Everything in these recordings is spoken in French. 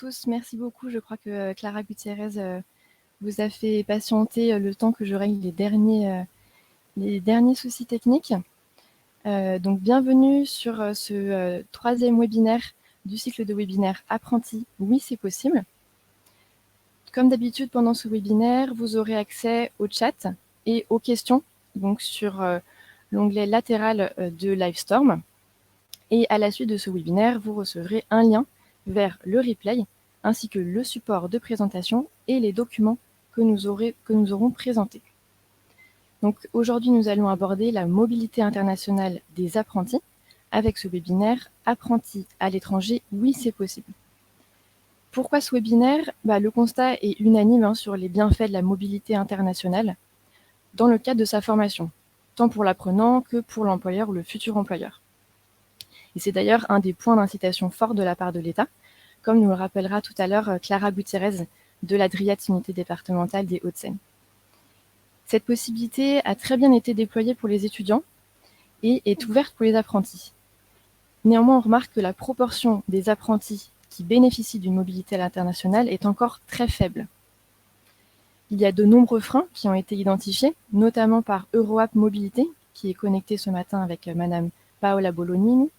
tous, merci beaucoup. Je crois que Clara Gutiérrez vous a fait patienter le temps que je règle les derniers soucis techniques. Donc bienvenue sur ce troisième webinaire du cycle de webinaire Apprenti, oui c'est possible. Comme d'habitude pendant ce webinaire, vous aurez accès au chat et aux questions donc sur l'onglet latéral de Livestorm. Et à la suite de ce webinaire, vous recevrez un lien vers le replay ainsi que le support de présentation et les documents que nous aurons présentés. Donc aujourd'hui, nous allons aborder la mobilité internationale des apprentis avec ce webinaire Apprentis à l'étranger, oui c'est possible. Pourquoi ce webinaire? Le constat est unanime sur les bienfaits de la mobilité internationale dans le cadre de sa formation, tant pour l'apprenant que pour l'employeur ou le futur employeur. Et c'est d'ailleurs un des points d'incitation fort de la part de l'État, comme nous le rappellera tout à l'heure Clara Gutiérrez de la DRIAT Unité départementale des Hauts-de-Seine. Cette possibilité a très bien été déployée pour les étudiants et est ouverte pour les apprentis. Néanmoins, on remarque que la proportion des apprentis qui bénéficient d'une mobilité à l'international est encore très faible. Il y a de nombreux freins qui ont été identifiés, notamment par Euroapp Mobilité, qui est connecté ce matin avec Madame Paola Bolognini.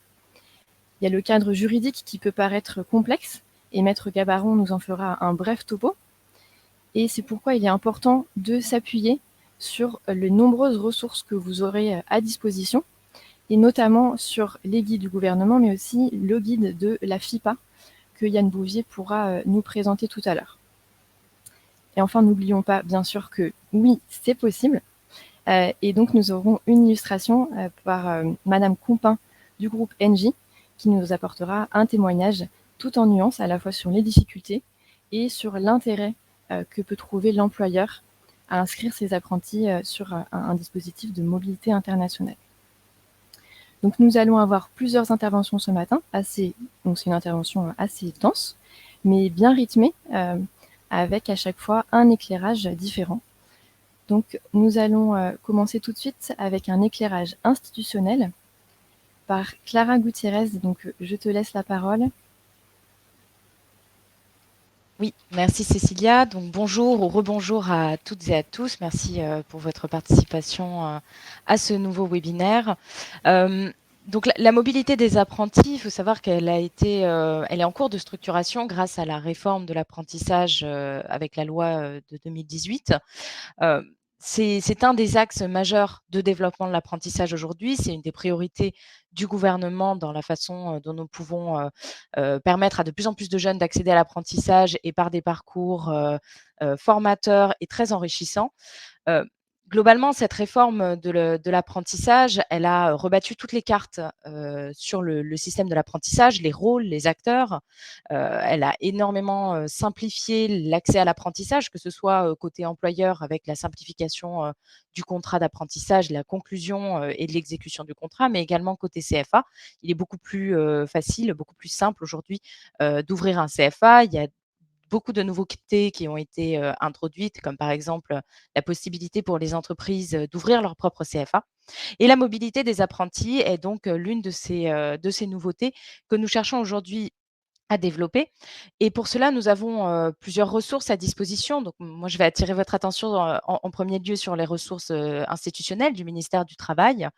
Il y a le cadre juridique qui peut paraître complexe, et Maître Gabaron nous en fera un bref topo. Et c'est pourquoi il est important de s'appuyer sur les nombreuses ressources que vous aurez à disposition, et notamment sur les guides du gouvernement, mais aussi le guide de la FIPA, que Yann Bouvier pourra nous présenter tout à l'heure. Et enfin, n'oublions pas, bien sûr, que oui, c'est possible. Et donc, nous aurons une illustration par Madame Compin du groupe NJ, qui nous apportera un témoignage tout en nuances, à la fois sur les difficultés et sur l'intérêt que peut trouver l'employeur à inscrire ses apprentis sur un dispositif de mobilité internationale. Donc nous allons avoir plusieurs interventions ce matin, donc c'est une intervention assez dense, mais bien rythmée, avec à chaque fois un éclairage différent. Donc nous allons commencer tout de suite avec un éclairage institutionnel par Clara Gutiérrez. Donc je te laisse la parole. Oui, merci Cécilia. Donc bonjour ou rebonjour à toutes et à tous. Merci pour votre participation à ce nouveau webinaire. Donc la mobilité des apprentis, il faut savoir qu'elle elle est en cours de structuration grâce à la réforme de l'apprentissage avec la loi de 2018. C'est un des axes majeurs de développement de l'apprentissage aujourd'hui. C'est une des priorités du gouvernement dans la façon dont nous pouvons permettre à de plus en plus de jeunes d'accéder à l'apprentissage et par des parcours formateurs et très enrichissants. Globalement, cette réforme de l'apprentissage, elle a rebattu toutes les cartes sur le système de l'apprentissage, les rôles, les acteurs. Elle a énormément simplifié l'accès à l'apprentissage, que ce soit côté employeur avec la simplification du contrat d'apprentissage, la conclusion et de l'exécution du contrat, mais également côté CFA. Il est beaucoup plus facile, beaucoup plus simple aujourd'hui d'ouvrir un CFA. Il y a beaucoup de nouveautés qui ont été introduites, comme par exemple la possibilité pour les entreprises d'ouvrir leur propre CFA. Et la mobilité des apprentis est donc l'une de ces nouveautés que nous cherchons aujourd'hui à développer. Et pour cela, nous avons plusieurs ressources à disposition. Donc, moi, je vais attirer votre attention en premier lieu sur les ressources institutionnelles du ministère du Travail.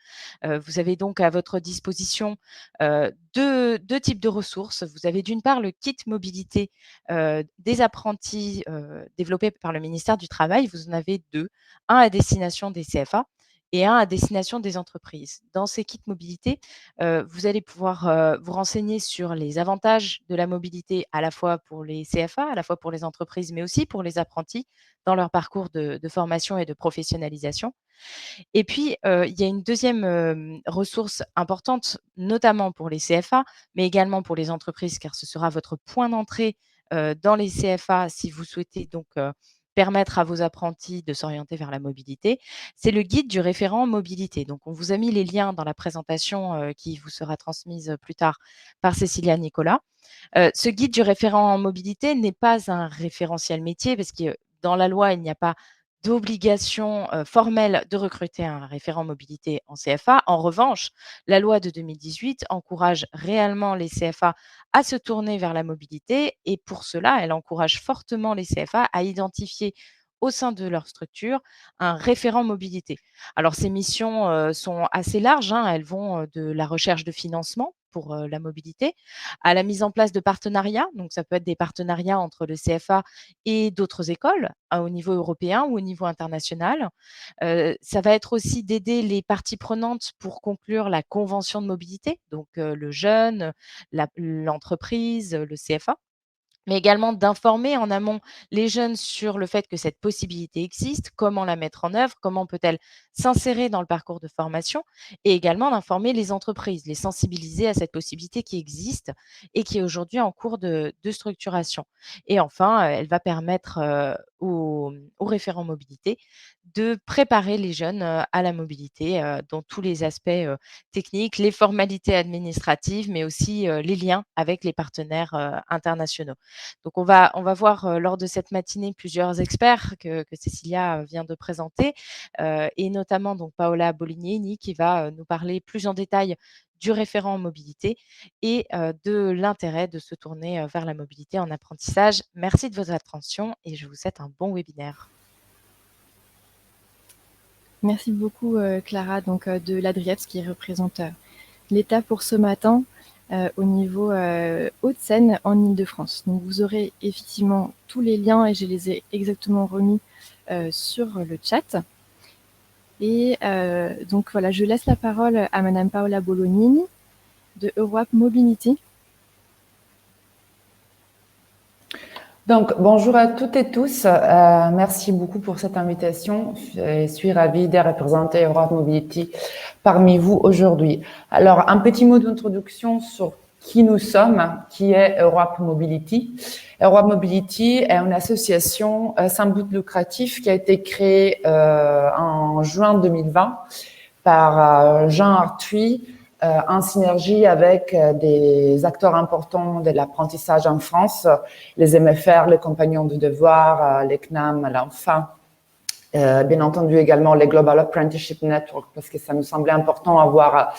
Vous avez donc à votre disposition deux types de ressources. Vous avez d'une part le kit mobilité des apprentis développé par le ministère du Travail. Vous en avez deux, un à destination des CFA et un à destination des entreprises. Dans ces kits mobilité, vous allez pouvoir vous renseigner sur les avantages de la mobilité à la fois pour les CFA, à la fois pour les entreprises, mais aussi pour les apprentis dans leur parcours de formation et de professionnalisation. Et puis, il y a une deuxième ressource importante, notamment pour les CFA, mais également pour les entreprises, car ce sera votre point d'entrée dans les CFA si vous souhaitez donc permettre à vos apprentis de s'orienter vers la mobilité. C'est le guide du référent mobilité. Donc, on vous a mis les liens dans la présentation qui vous sera transmise plus tard par Cécilia Nicolas. Ce guide du référent mobilité n'est pas un référentiel métier parce que dans la loi, il n'y a pas d'obligation formelle de recruter un référent mobilité en CFA. En revanche, la loi de 2018 encourage réellement les CFA à se tourner vers la mobilité et pour cela, elle encourage fortement les CFA à identifier au sein de leur structure un référent mobilité. Alors ces missions sont assez larges, hein, elles vont de la recherche de financement pour la mobilité, à la mise en place de partenariats, donc ça peut être des partenariats entre le CFA et d'autres écoles, au niveau européen ou au niveau international. Ça va être aussi d'aider les parties prenantes pour conclure la convention de mobilité, donc le jeune, l'entreprise, le CFA, mais également d'informer en amont les jeunes sur le fait que cette possibilité existe, comment la mettre en œuvre, comment peut-elle s'insérer dans le parcours de formation et également d'informer les entreprises, les sensibiliser à cette possibilité qui existe et qui est aujourd'hui en cours de structuration. Et enfin, elle va permettre aux référents mobilité de préparer les jeunes à la mobilité dans tous les aspects techniques, les formalités administratives, mais aussi les liens avec les partenaires internationaux. Donc on va voir, lors de cette matinée plusieurs experts que Cécilia vient de présenter, et notamment donc Paola Bolignini qui va, nous parler plus en détail du référent en mobilité et de l'intérêt de se tourner, vers la mobilité en apprentissage. Merci de votre attention et je vous souhaite un bon webinaire. Merci beaucoup, Clara, donc de l'ADRIEPS qui représente l'État pour ce matin au niveau Hauts-de-Seine en Ile-de-France. Donc vous aurez effectivement tous les liens et je les ai exactement remis sur le chat. Et donc voilà, je laisse la parole à Madame Paola Bolognini de Europe Mobility. Donc, bonjour à toutes et tous. Merci beaucoup pour cette invitation. Je suis ravie de représenter Europe Mobility parmi vous aujourd'hui. Alors, un petit mot d'introduction sur qui nous sommes, qui est Europe Mobility. Europe Mobility est une association sans but lucratif qui a été créée en juin 2020 par Jean Arthuis, en synergie avec des acteurs importants de l'apprentissage en France, les MFR, les Compagnons du Devoir, les CNAM, l'Enfant, bien entendu également les Global Apprenticeship Network, parce que ça nous semblait important d'avoir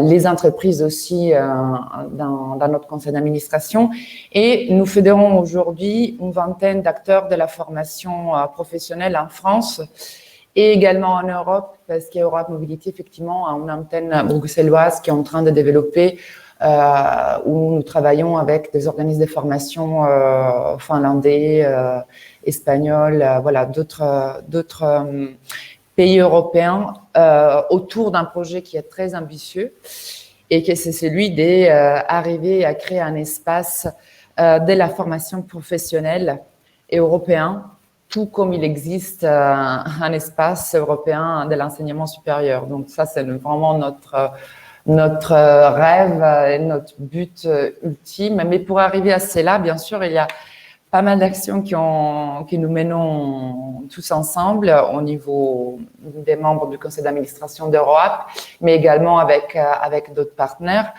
les entreprises aussi dans notre conseil d'administration. Et nous fédérons aujourd'hui une vingtaine d'acteurs de la formation professionnelle en France, et également en Europe, parce qu'Europe Mobility, effectivement, a une antenne bruxelloise qui est en train de développer, où nous travaillons avec des organismes de formation finlandais, espagnols, voilà, d'autres pays européens autour d'un projet qui est très ambitieux et que c'est celui d'arriver à créer un espace de la formation professionnelle européen, tout comme il existe un espace européen de l'enseignement supérieur. Donc ça, c'est vraiment notre rêve et notre but ultime. Mais pour arriver à cela, bien sûr, il y a pas mal d'actions que nous menons tous ensemble au niveau des membres du conseil d'administration d'Europe, mais également avec d'autres partenaires.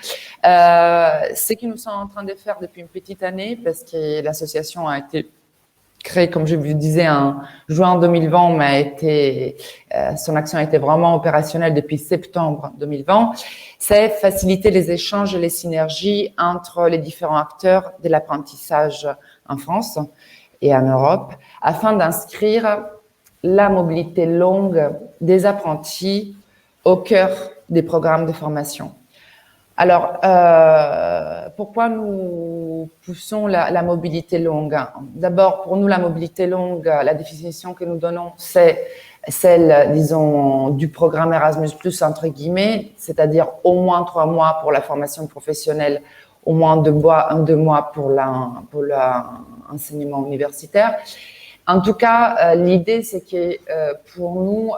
Ce que nous sommes en train de faire depuis une petite année, parce que l'association a été créée, comme je vous disais, en juin 2020, mais son action a été vraiment opérationnelle depuis septembre 2020, c'est faciliter les échanges et les synergies entre les différents acteurs de l'apprentissage en France et en Europe, afin d'inscrire la mobilité longue des apprentis au cœur des programmes de formation. Alors, pourquoi nous poussons la mobilité longue? D'abord, pour nous, la mobilité longue, la définition que nous donnons, c'est celle, disons, du programme Erasmus+, entre guillemets, c'est-à-dire au moins 3 mois pour la formation professionnelle, au moins 2 mois pour l'enseignement universitaire. En tout cas, l'idée, c'est que pour nous,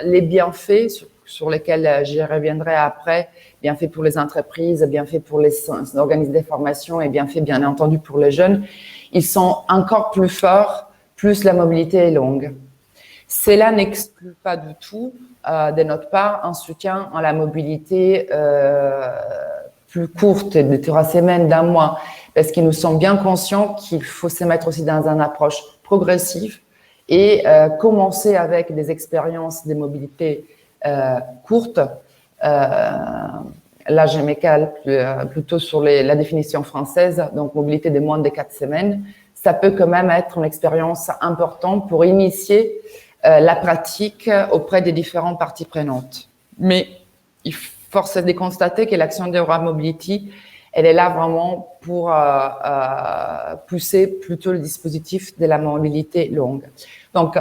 les bienfaits sur lesquels j'y reviendrai après, bienfaits pour les entreprises, bienfaits pour les organismes de formation et bienfaits, bien entendu, pour les jeunes, ils sont encore plus forts, plus la mobilité est longue. Cela n'exclut pas du tout, de notre part, un soutien à la mobilité plus courte, de 3 semaines, d'un mois, parce que nous sommes bien conscients qu'il faut se mettre aussi dans une approche progressive et commencer avec des expériences de mobilité courtes. Là, je m'écale plutôt sur la définition française, donc mobilité de moins de 4 semaines. Ça peut quand même être une expérience importante pour initier la pratique auprès des différentes parties prenantes. Mais il force de constater que l'action d'Europe Mobility, elle est là vraiment pour pousser plutôt le dispositif de la mobilité longue. Donc,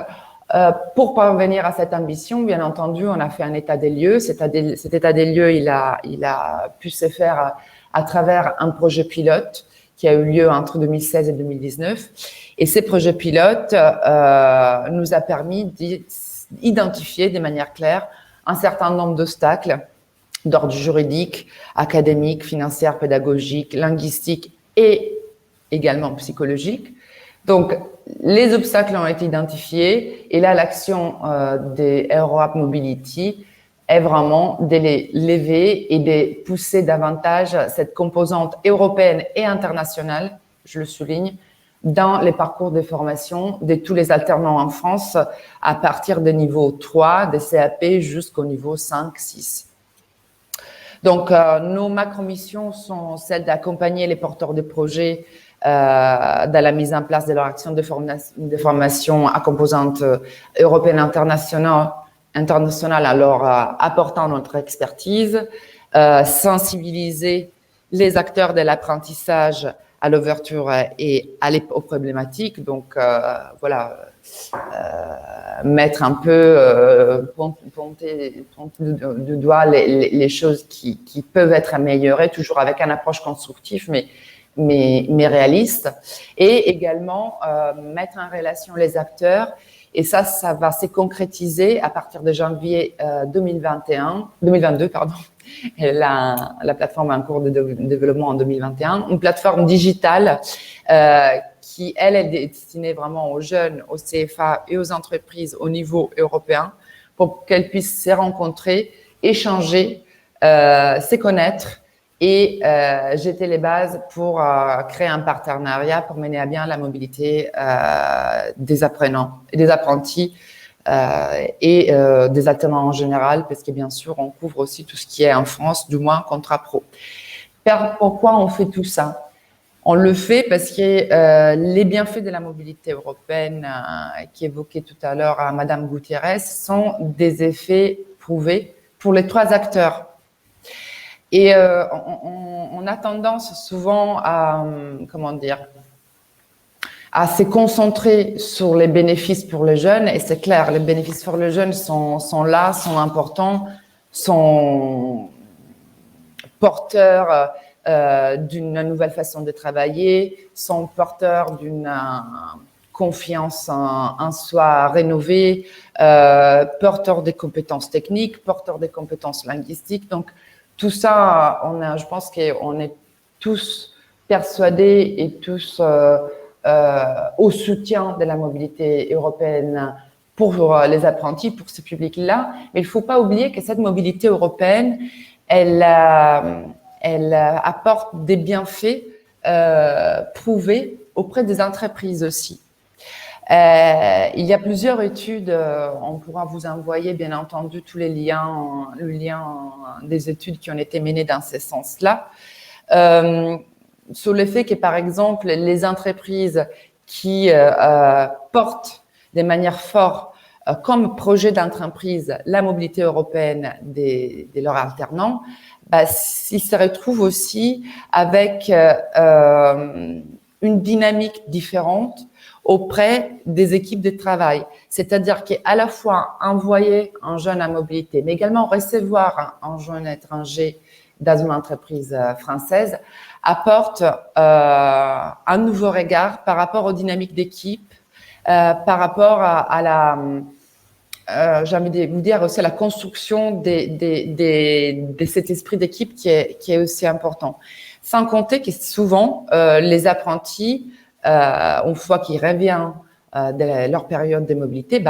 pour parvenir à cette ambition, bien entendu, on a fait un état des lieux. Cet état des lieux, il a pu se faire à travers un projet pilote qui a eu lieu entre 2016 et 2019. Et ces projets pilotes nous a permis d'identifier de manière claire un certain nombre d'obstacles d'ordre juridique, académique, financier, pédagogique, linguistique et également psychologique. Donc, les obstacles ont été identifiés et là, l'action des Europe Mobility est vraiment de les lever et de pousser davantage cette composante européenne et internationale, je le souligne, dans les parcours de formation de tous les alternants en France à partir du niveau 3, des CAP jusqu'au niveau 5, 6. Donc, nos macro-missions sont celles d'accompagner les porteurs de projets dans la mise en place de leur action de formation à composante européenne internationale, alors apportant notre expertise, sensibiliser les acteurs de l'apprentissage à l'ouverture et aux problématiques. Donc, voilà, mettre un peu, pointer du doigt les choses qui peuvent être améliorées, toujours avec une approche constructive, mais réaliste. Et également, mettre en relation les acteurs. Et ça va se concrétiser à partir de janvier 2022, pardon. Et la plateforme est en cours de développement en 2021, une plateforme digitale qui, elle, est destinée vraiment aux jeunes, aux CFA et aux entreprises au niveau européen pour qu'elles puissent se rencontrer, échanger, se connaître et jeter les bases pour créer un partenariat pour mener à bien la mobilité des apprenants et des apprentis et des alternants en général, parce que bien sûr, on couvre aussi tout ce qui est en France, du moins contrat pro. Pourquoi on fait tout ça? On le fait parce que les bienfaits de la mobilité européenne qui évoquaient tout à l'heure à Madame Gutiérrez sont des effets prouvés pour les 3 acteurs. Et on a tendance souvent à, à se concentrer sur les bénéfices pour les jeunes. Et c'est clair, les bénéfices pour les jeunes sont là, sont importants, sont porteurs d'une nouvelle façon de travailler, sont porteurs d'une confiance en soi rénovée, porteurs des compétences techniques, porteurs des compétences linguistiques. Donc, tout ça, je pense qu'on est tous persuadés et tous au soutien de la mobilité européenne pour les apprentis, pour ce public-là. Mais il ne faut pas oublier que cette mobilité européenne, elle apporte des bienfaits prouvés auprès des entreprises aussi. Il y a plusieurs études, on pourra vous envoyer bien entendu tous les liens, le lien des études qui ont été menées dans ce sens-là, sur le fait que par exemple les entreprises qui portent de manière forte comme projet d'entreprise la mobilité européenne de leurs alternants, ils se retrouvent aussi avec une dynamique différente auprès des équipes de travail. C'est-à-dire qu'à la fois envoyer un jeune à mobilité, mais également recevoir un jeune étranger dans une entreprise française apporte un nouveau regard par rapport aux dynamiques d'équipe, par rapport à la, j'ai envie de vous dire aussi, la construction de cet esprit d'équipe qui est aussi important. Sans compter que souvent, les apprentis, une fois qu'ils reviennent de leur période de mobilité,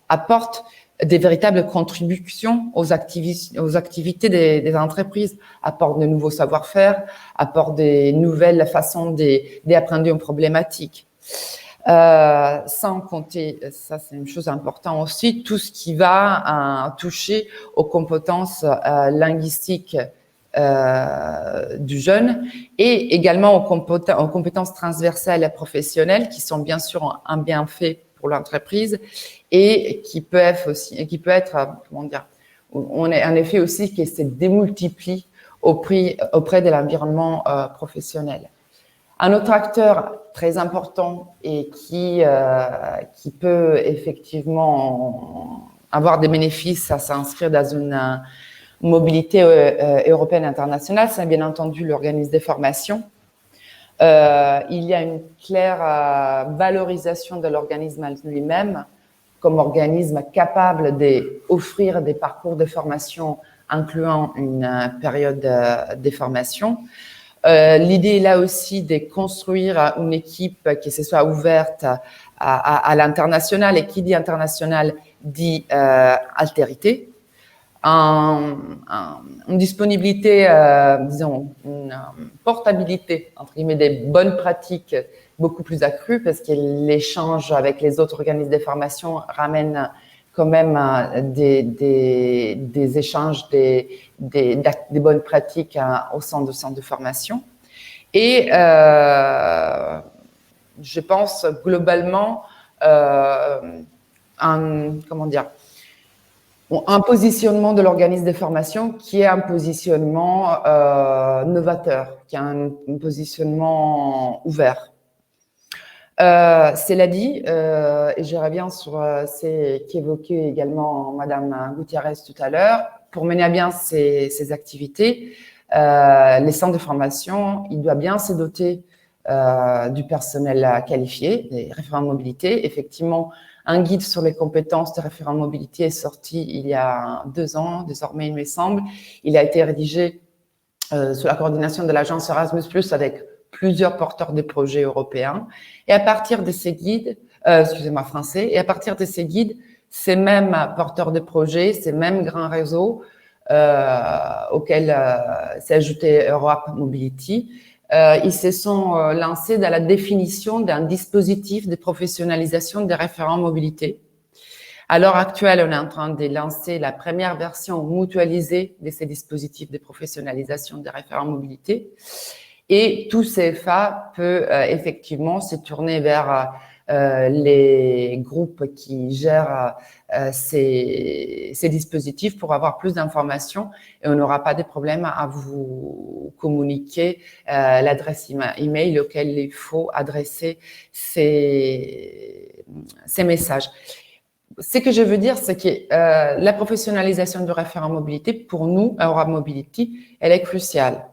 apportent des véritables contributions aux activités des entreprises, apportent de nouveaux savoir-faire, apportent des nouvelles façons d'apprendre une problématique. Sans compter, ça c'est une chose importante aussi, tout ce qui va toucher aux compétences linguistiques du jeune et également aux compétences transversales et professionnelles qui sont bien sûr un bienfait pour l'entreprise et qui peut être, comment dire, on est en effet aussi qui se démultiplie auprès de l'environnement professionnel. Un autre acteur très important et qui peut effectivement avoir des bénéfices à s'inscrire dans une mobilité européenne internationale, c'est bien entendu l'organisme des formations. Il y a une claire valorisation de l'organisme lui-même comme organisme capable d'offrir des parcours de formation incluant une période de formation. L'idée là aussi de construire une équipe qui se soit ouverte à l'international, et qui dit international dit altérité, une disponibilité, disons, une portabilité entre guillemets des bonnes pratiques beaucoup plus accrue parce que l'échange avec les autres organismes de formation ramène quand même des échanges, des bonnes pratiques au sein de centres de formation. Et je pense globalement un positionnement de l'organisme de formation qui est un positionnement novateur, qui est un positionnement ouvert. Cela dit, et je reviens sur ce qu'évoquait également Madame Gutiérrez tout à l'heure, pour mener à bien ces activités, les centres de formation, il doit bien se doter du personnel qualifié, des référents mobilité. Effectivement, un guide sur les compétences des référents mobilité est sorti il y a 2 ans, désormais il me semble. Il a été rédigé sous la coordination de l'agence Erasmus+, avec plusieurs porteurs de projets européens. Et à partir de ces guides, français, et à partir de ces guides, ces mêmes porteurs de projets, ces mêmes grands réseaux auxquels s'est ajouté Europe Mobility, ils se sont lancés dans la définition d'un dispositif de professionnalisation des référents mobilité. À l'heure actuelle, on est en train de lancer la première version mutualisée de ces dispositifs de professionnalisation des référents mobilité. Et tout CFA peut effectivement se tourner vers les groupes qui gèrent ces dispositifs pour avoir plus d'informations, et on n'aura pas de problème à vous communiquer l'adresse email auquel il faut adresser ces messages. Ce que je veux dire, c'est que la professionnalisation du référent mobilité, pour nous, à Europe Mobility, elle est cruciale.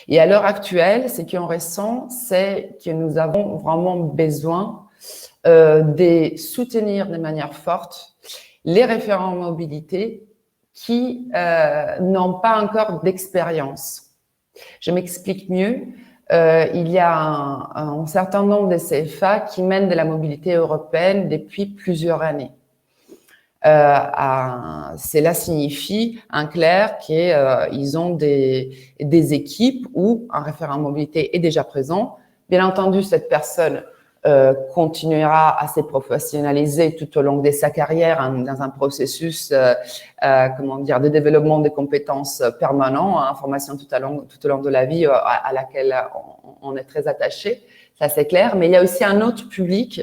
Et à l'heure actuelle, ce qu'on ressent, c'est que nous avons vraiment besoin de soutenir de manière forte les référents mobilité qui n'ont pas encore d'expérience. Je m'explique mieux. Il y a un certain nombre de CFA qui mènent de la mobilité européenne depuis plusieurs années. Cela signifie en clair qu'ils ont des équipes où un référent mobilité est déjà présent. Bien entendu, cette personne continuera à se professionnaliser tout au long de sa carrière dans un processus de développement des compétences permanent, formation tout au long de la vie à laquelle on est très attaché, ça c'est clair. Mais il y a aussi un autre public,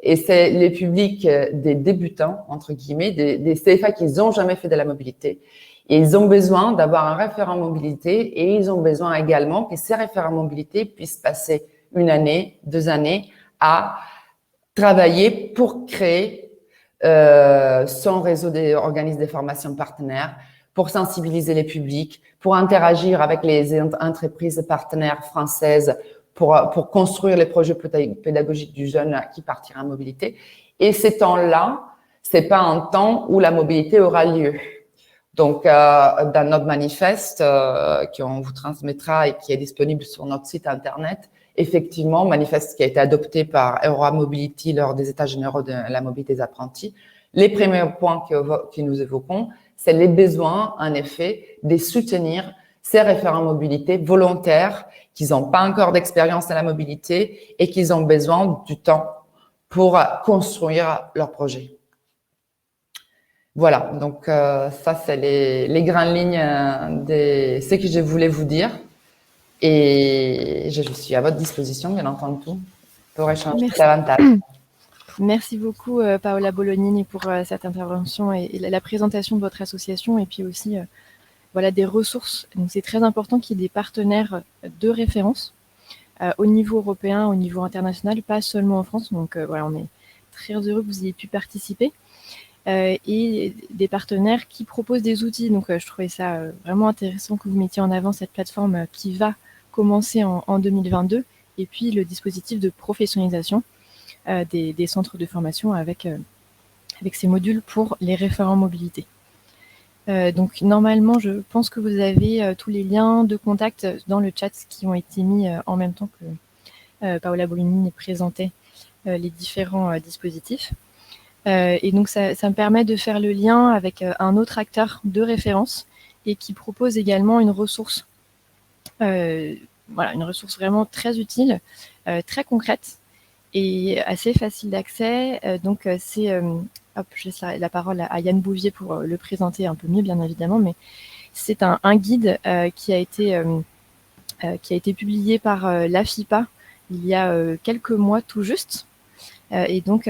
et c'est les publics des débutants, entre guillemets, des CFA qui n'ont jamais fait de la mobilité. Et ils ont besoin d'avoir un référent mobilité, et ils ont besoin également que ces référents mobilité puissent passer 1 année, 2 années à travailler pour créer son réseau d'organismes de formation partenaires, pour sensibiliser les publics, pour interagir avec les entreprises partenaires françaises, pour construire les projets pédagogiques du jeune qui partira en mobilité. Et ces temps-là, c'est pas un temps où la mobilité aura lieu. Donc, dans notre manifeste qu'on vous transmettra et qui est disponible sur notre site internet, effectivement, manifeste qui a été adopté par Europe Mobility lors des États généraux de la mobilité des apprentis, les premiers points que nous évoquons, c'est les besoins, en effet, de soutenir ces référents mobilité volontaires qui n'ont pas encore d'expérience dans la mobilité et qui ont besoin du temps pour construire leur projet. Voilà, donc ça, c'est les grandes lignes de ce que je voulais vous dire. Et je suis à votre disposition, bien entendu, pour échanger davantage. Merci beaucoup, Paola Bolognini, pour cette intervention et la présentation de votre association, et puis aussi voilà, des ressources. Donc, c'est très important qu'il y ait des partenaires de référence au niveau européen, au niveau international, pas seulement en France. Donc, voilà, on est très heureux que vous ayez pu participer. Et des partenaires qui proposent des outils. Donc, je trouvais ça vraiment intéressant que vous mettiez en avant cette plateforme qui va commencer en 2022, et puis le dispositif de professionnalisation des centres de formation avec ces modules pour les référents mobilité. Donc, normalement, je pense que vous avez tous les liens de contact dans le chat qui ont été mis en même temps que Paola Bolognini présentait les différents dispositifs. Et donc, ça me permet de faire le lien avec un autre acteur de référence et qui propose également une ressource, voilà, une ressource vraiment très utile, très concrète et assez facile d'accès. Donc, c'est, hop, je laisse la parole à Yann Bouvier pour le présenter un peu mieux, bien évidemment, mais c'est un guide qui a été publié par l'AFIPA il y a quelques mois tout juste, et donc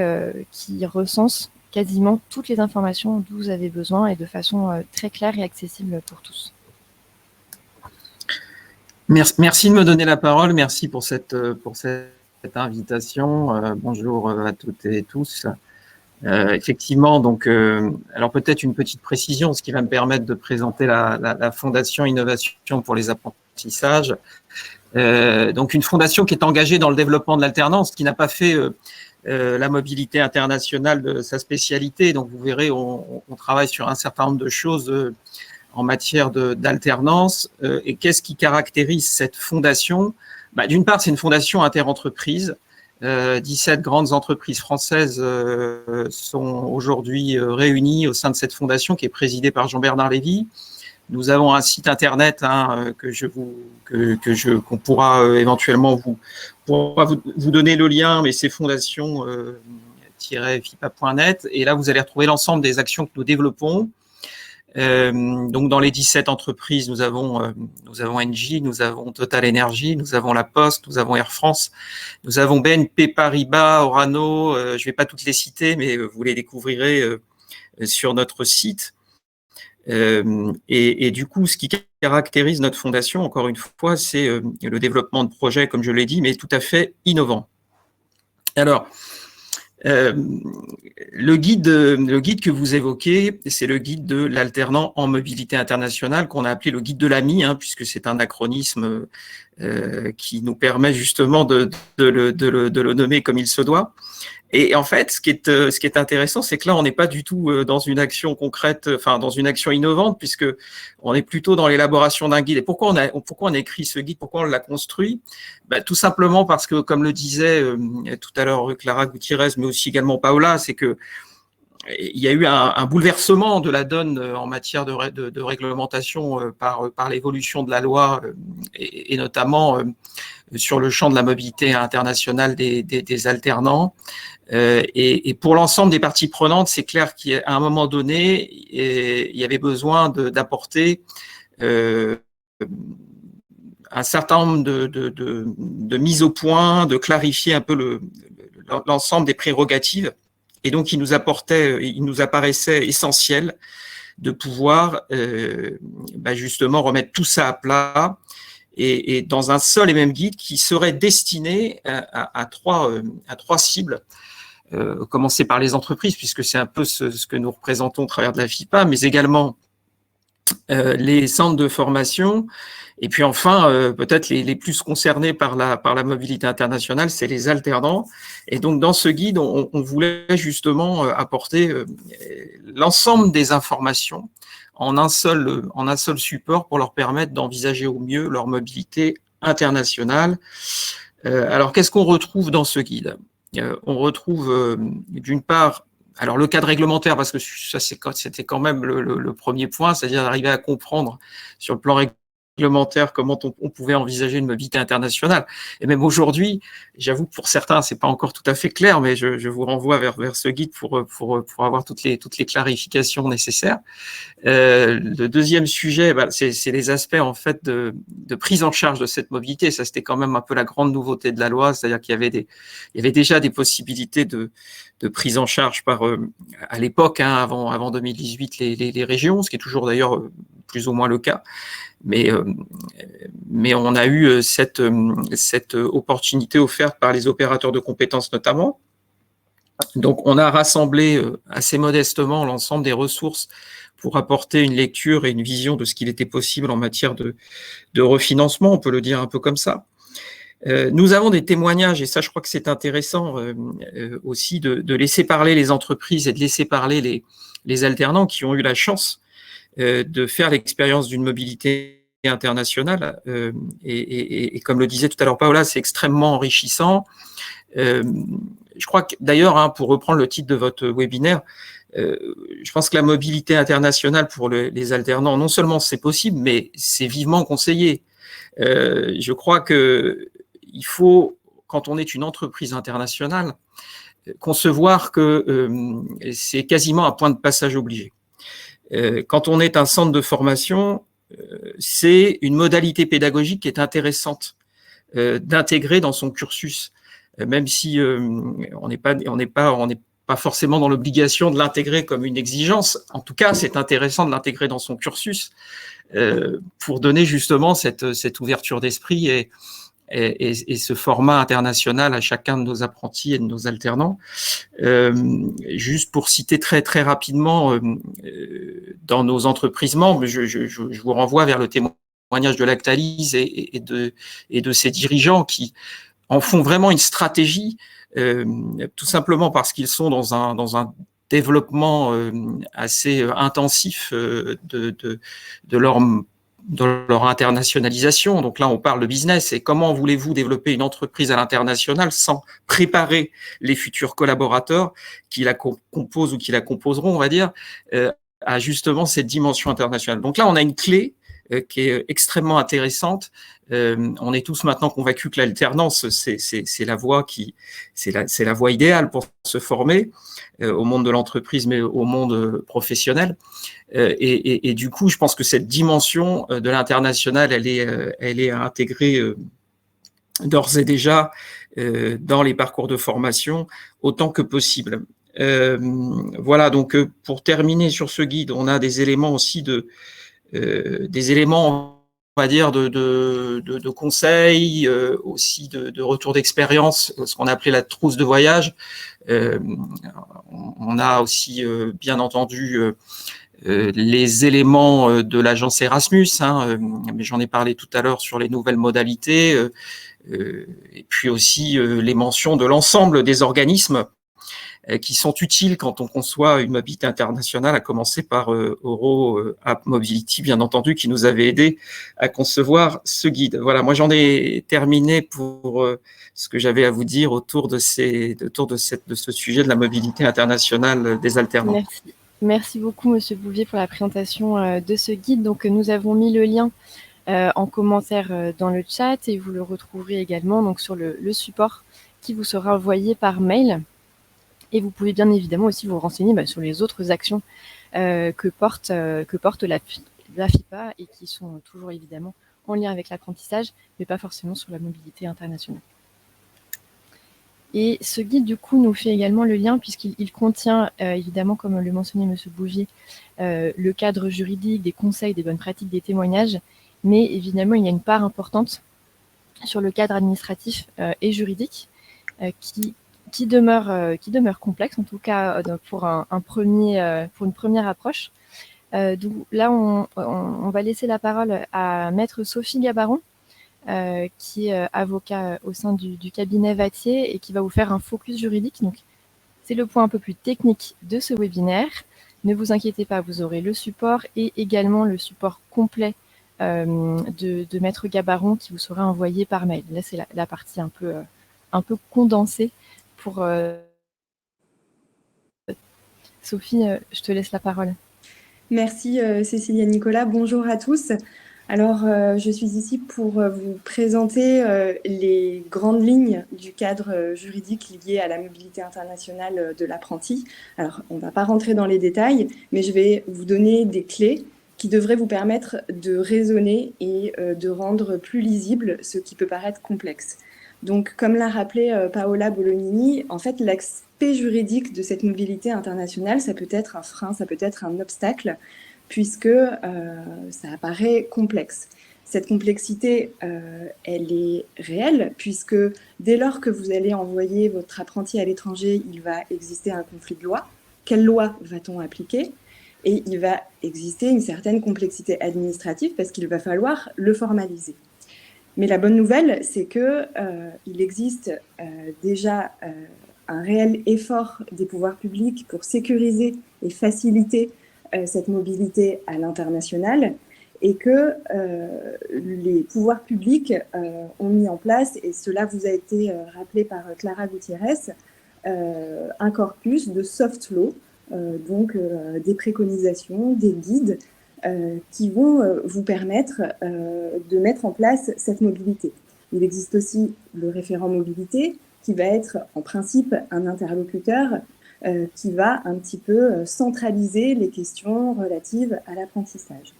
qui recense quasiment toutes les informations dont vous avez besoin et de façon très claire et accessible pour tous. Merci de me donner la parole, merci pour cette invitation. Bonjour à toutes et tous. Effectivement, donc, alors peut-être une petite précision, ce qui va me permettre de présenter la Fondation Innovation pour les apprentissages. Donc une fondation qui est engagée dans le développement de l'alternance, qui n'a pas fait la mobilité internationale de sa spécialité. Donc vous verrez, on travaille sur un certain nombre de choses en matière d'alternance. Et qu'est-ce qui caractérise cette fondation? D'une part, c'est une fondation interentreprise. 17 grandes entreprises françaises sont aujourd'hui réunies au sein de cette fondation qui est présidée par Jean-Bernard Lévy. Nous avons un site internet qu'on pourra éventuellement vous donner le lien, mais c'est fondation-fipa.net. Et là, vous allez retrouver l'ensemble des actions que nous développons. Donc, dans les 17 entreprises, nous avons Engie, nous avons Total Energy, nous avons La Poste, nous avons Air France, nous avons BNP Paribas, Orano. Je ne vais pas toutes les citer, mais vous les découvrirez sur notre site. Et du coup, ce qui caractérise notre fondation, encore une fois, c'est le développement de projets, comme je l'ai dit, mais tout à fait innovants. Alors, le guide que vous évoquez, c'est le guide de l'alternant en mobilité internationale qu'on a appelé le guide de l'AMI, puisque c'est un acronyme qui nous permet justement de le nommer comme il se doit. Et en fait, ce qui est intéressant, c'est que là, on n'est pas du tout dans une action concrète, enfin dans une action innovante, puisque on est plutôt dans l'élaboration d'un guide. Et pourquoi on a écrit ce guide? Pourquoi on l'a construit? Tout simplement parce que, comme le disait tout à l'heure Clara Gutiérrez, mais aussi également Paola, c'est que il y a eu un bouleversement de la donne en matière de réglementation par l'évolution de la loi et notamment sur le champ de la mobilité internationale des alternants. Et pour l'ensemble des parties prenantes, c'est clair qu'à un moment donné, il y avait besoin d'apporter un certain nombre de mises au point, de clarifier un peu l'ensemble des prérogatives. Et donc, il nous apparaissait essentiel de pouvoir justement remettre tout ça à plat et dans un seul et même guide qui serait destiné à trois cibles. Commencer par les entreprises, puisque c'est un peu ce que nous représentons au travers de la FIPA, mais également les centres de formation. Et puis enfin, peut-être les plus concernés par la mobilité internationale, c'est les alternants. Et donc, dans ce guide, on voulait justement apporter l'ensemble des informations en un seul support pour leur permettre d'envisager au mieux leur mobilité internationale. Alors, qu'est-ce qu'on retrouve dans ce guide? On retrouve d'une part, alors le cadre réglementaire, parce que ça c'était quand même le premier point, c'est-à-dire d'arriver à comprendre sur le plan réglementaire, comment on pouvait envisager une mobilité internationale. Et même aujourd'hui, j'avoue que pour certains, c'est pas encore tout à fait clair, mais je vous renvoie vers ce guide pour avoir toutes les clarifications nécessaires. Le deuxième sujet, c'est les aspects en fait de prise en charge de cette mobilité. Ça, c'était quand même un peu la grande nouveauté de la loi, c'est-à-dire qu'il y avait déjà des possibilités de prise en charge par, à l'époque, hein, avant 2018, les régions, ce qui est toujours d'ailleurs plus ou moins le cas. Mais on a eu cette opportunité offerte par les opérateurs de compétences notamment. Donc, on a rassemblé assez modestement l'ensemble des ressources pour apporter une lecture et une vision de ce qu'il était possible en matière de refinancement, on peut le dire un peu comme ça. Nous avons des témoignages, et ça je crois que c'est intéressant aussi de laisser parler les entreprises et de laisser parler les alternants qui ont eu la chance de faire l'expérience d'une mobilité internationale. Et comme le disait tout à l'heure Paola, c'est extrêmement enrichissant. Je crois que d'ailleurs, hein, pour reprendre le titre de votre webinaire, je pense que la mobilité internationale pour les alternants, non seulement c'est possible, mais c'est vivement conseillé. Je crois que il faut, quand on est une entreprise internationale, concevoir que c'est quasiment un point de passage obligé. Quand on est un centre de formation, c'est une modalité pédagogique qui est intéressante d'intégrer dans son cursus, même si on n'est pas forcément dans l'obligation de l'intégrer comme une exigence. En tout cas, c'est intéressant de l'intégrer dans son cursus pour donner justement cette ouverture d'esprit et ce format international à chacun de nos apprentis et de nos alternants. Juste pour citer très très rapidement, dans nos entreprises membres, je vous renvoie vers le témoignage de Lactalis et de ses dirigeants qui en font vraiment une stratégie, tout simplement parce qu'ils sont dans un développement assez intensif de leur internationalisation. Donc là, on parle de business. Et comment voulez-vous développer une entreprise à l'international sans préparer les futurs collaborateurs qui la composent ou qui la composeront, on va dire, à justement cette dimension internationale. Donc là, on a une clé qui est extrêmement intéressante. On est tous maintenant convaincus que l'alternance, c'est la voie c'est la voie idéale pour se former au monde de l'entreprise, mais au monde professionnel. Et du coup, je pense que cette dimension de l'international, elle est à intégrer d'ores et déjà dans les parcours de formation autant que possible. Voilà, donc pour terminer sur ce guide, on a des éléments aussi des éléments, on va dire, de conseils, aussi de retour d'expérience, ce qu'on a appelé la trousse de voyage. On a aussi, bien entendu, les éléments de l'agence Erasmus, hein, mais j'en ai parlé tout à l'heure sur les nouvelles modalités, et puis aussi les mentions de l'ensemble des organismes qui sont utiles quand on conçoit une mobilité internationale, à commencer par Euro App Mobility, bien entendu, qui nous avait aidé à concevoir ce guide. Voilà, moi j'en ai terminé pour ce que j'avais à vous dire autour de ce sujet de la mobilité internationale des alternants. Merci. Merci beaucoup, Monsieur Bouvier, pour la présentation de ce guide. Donc, nous avons mis le lien en commentaire dans le chat et vous le retrouverez également donc, sur le support qui vous sera envoyé par mail. Et vous pouvez bien évidemment aussi vous renseigner sur les autres actions que porte la FIPA et qui sont toujours évidemment en lien avec l'apprentissage, mais pas forcément sur la mobilité internationale. Et ce guide, du coup, nous fait également le lien puisqu'il contient, évidemment, comme le mentionnait M. Bouvier, le cadre juridique, des conseils, des bonnes pratiques, des témoignages, mais évidemment, il y a une part importante sur le cadre administratif et juridique qui demeure complexe, en tout cas pour une première approche. Donc là, on va laisser la parole à Maître Sophie Gabaron, qui est avocat au sein du cabinet Vattier et qui va vous faire un focus juridique. Donc, c'est le point un peu plus technique de ce webinaire. Ne vous inquiétez pas, vous aurez le support et également le support complet de Maître Gabaron qui vous sera envoyé par mail. Là, c'est la partie un peu condensée pour... Sophie, je te laisse la parole. Merci Cécilia Nicolas, bonjour à tous. Alors, je suis ici pour vous présenter les grandes lignes du cadre juridique lié à la mobilité internationale de l'apprenti. Alors, on ne va pas rentrer dans les détails, mais je vais vous donner des clés qui devraient vous permettre de raisonner et de rendre plus lisible ce qui peut paraître complexe. Donc, comme l'a rappelé Paola Bolognini, en fait, l'aspect juridique de cette mobilité internationale, ça peut être un frein, ça peut être un obstacle, puisque ça apparaît complexe. Cette complexité, elle est réelle, puisque dès lors que vous allez envoyer votre apprenti à l'étranger, il va exister un conflit de loi. Quelle loi va-t-on appliquer? Et il va exister une certaine complexité administrative parce qu'il va falloir le formaliser. Mais la bonne nouvelle, c'est qu'il existe déjà un réel effort des pouvoirs publics pour sécuriser et faciliter cette mobilité à l'international et que les pouvoirs publics ont mis en place, et cela vous a été rappelé par Clara Gutiérrez, un corpus de soft law, donc des préconisations, des guides qui vont vous permettre de mettre en place cette mobilité. Il existe aussi le référent mobilité qui va être en principe un interlocuteur qui va un petit peu centraliser les questions relatives à l'apprentissage.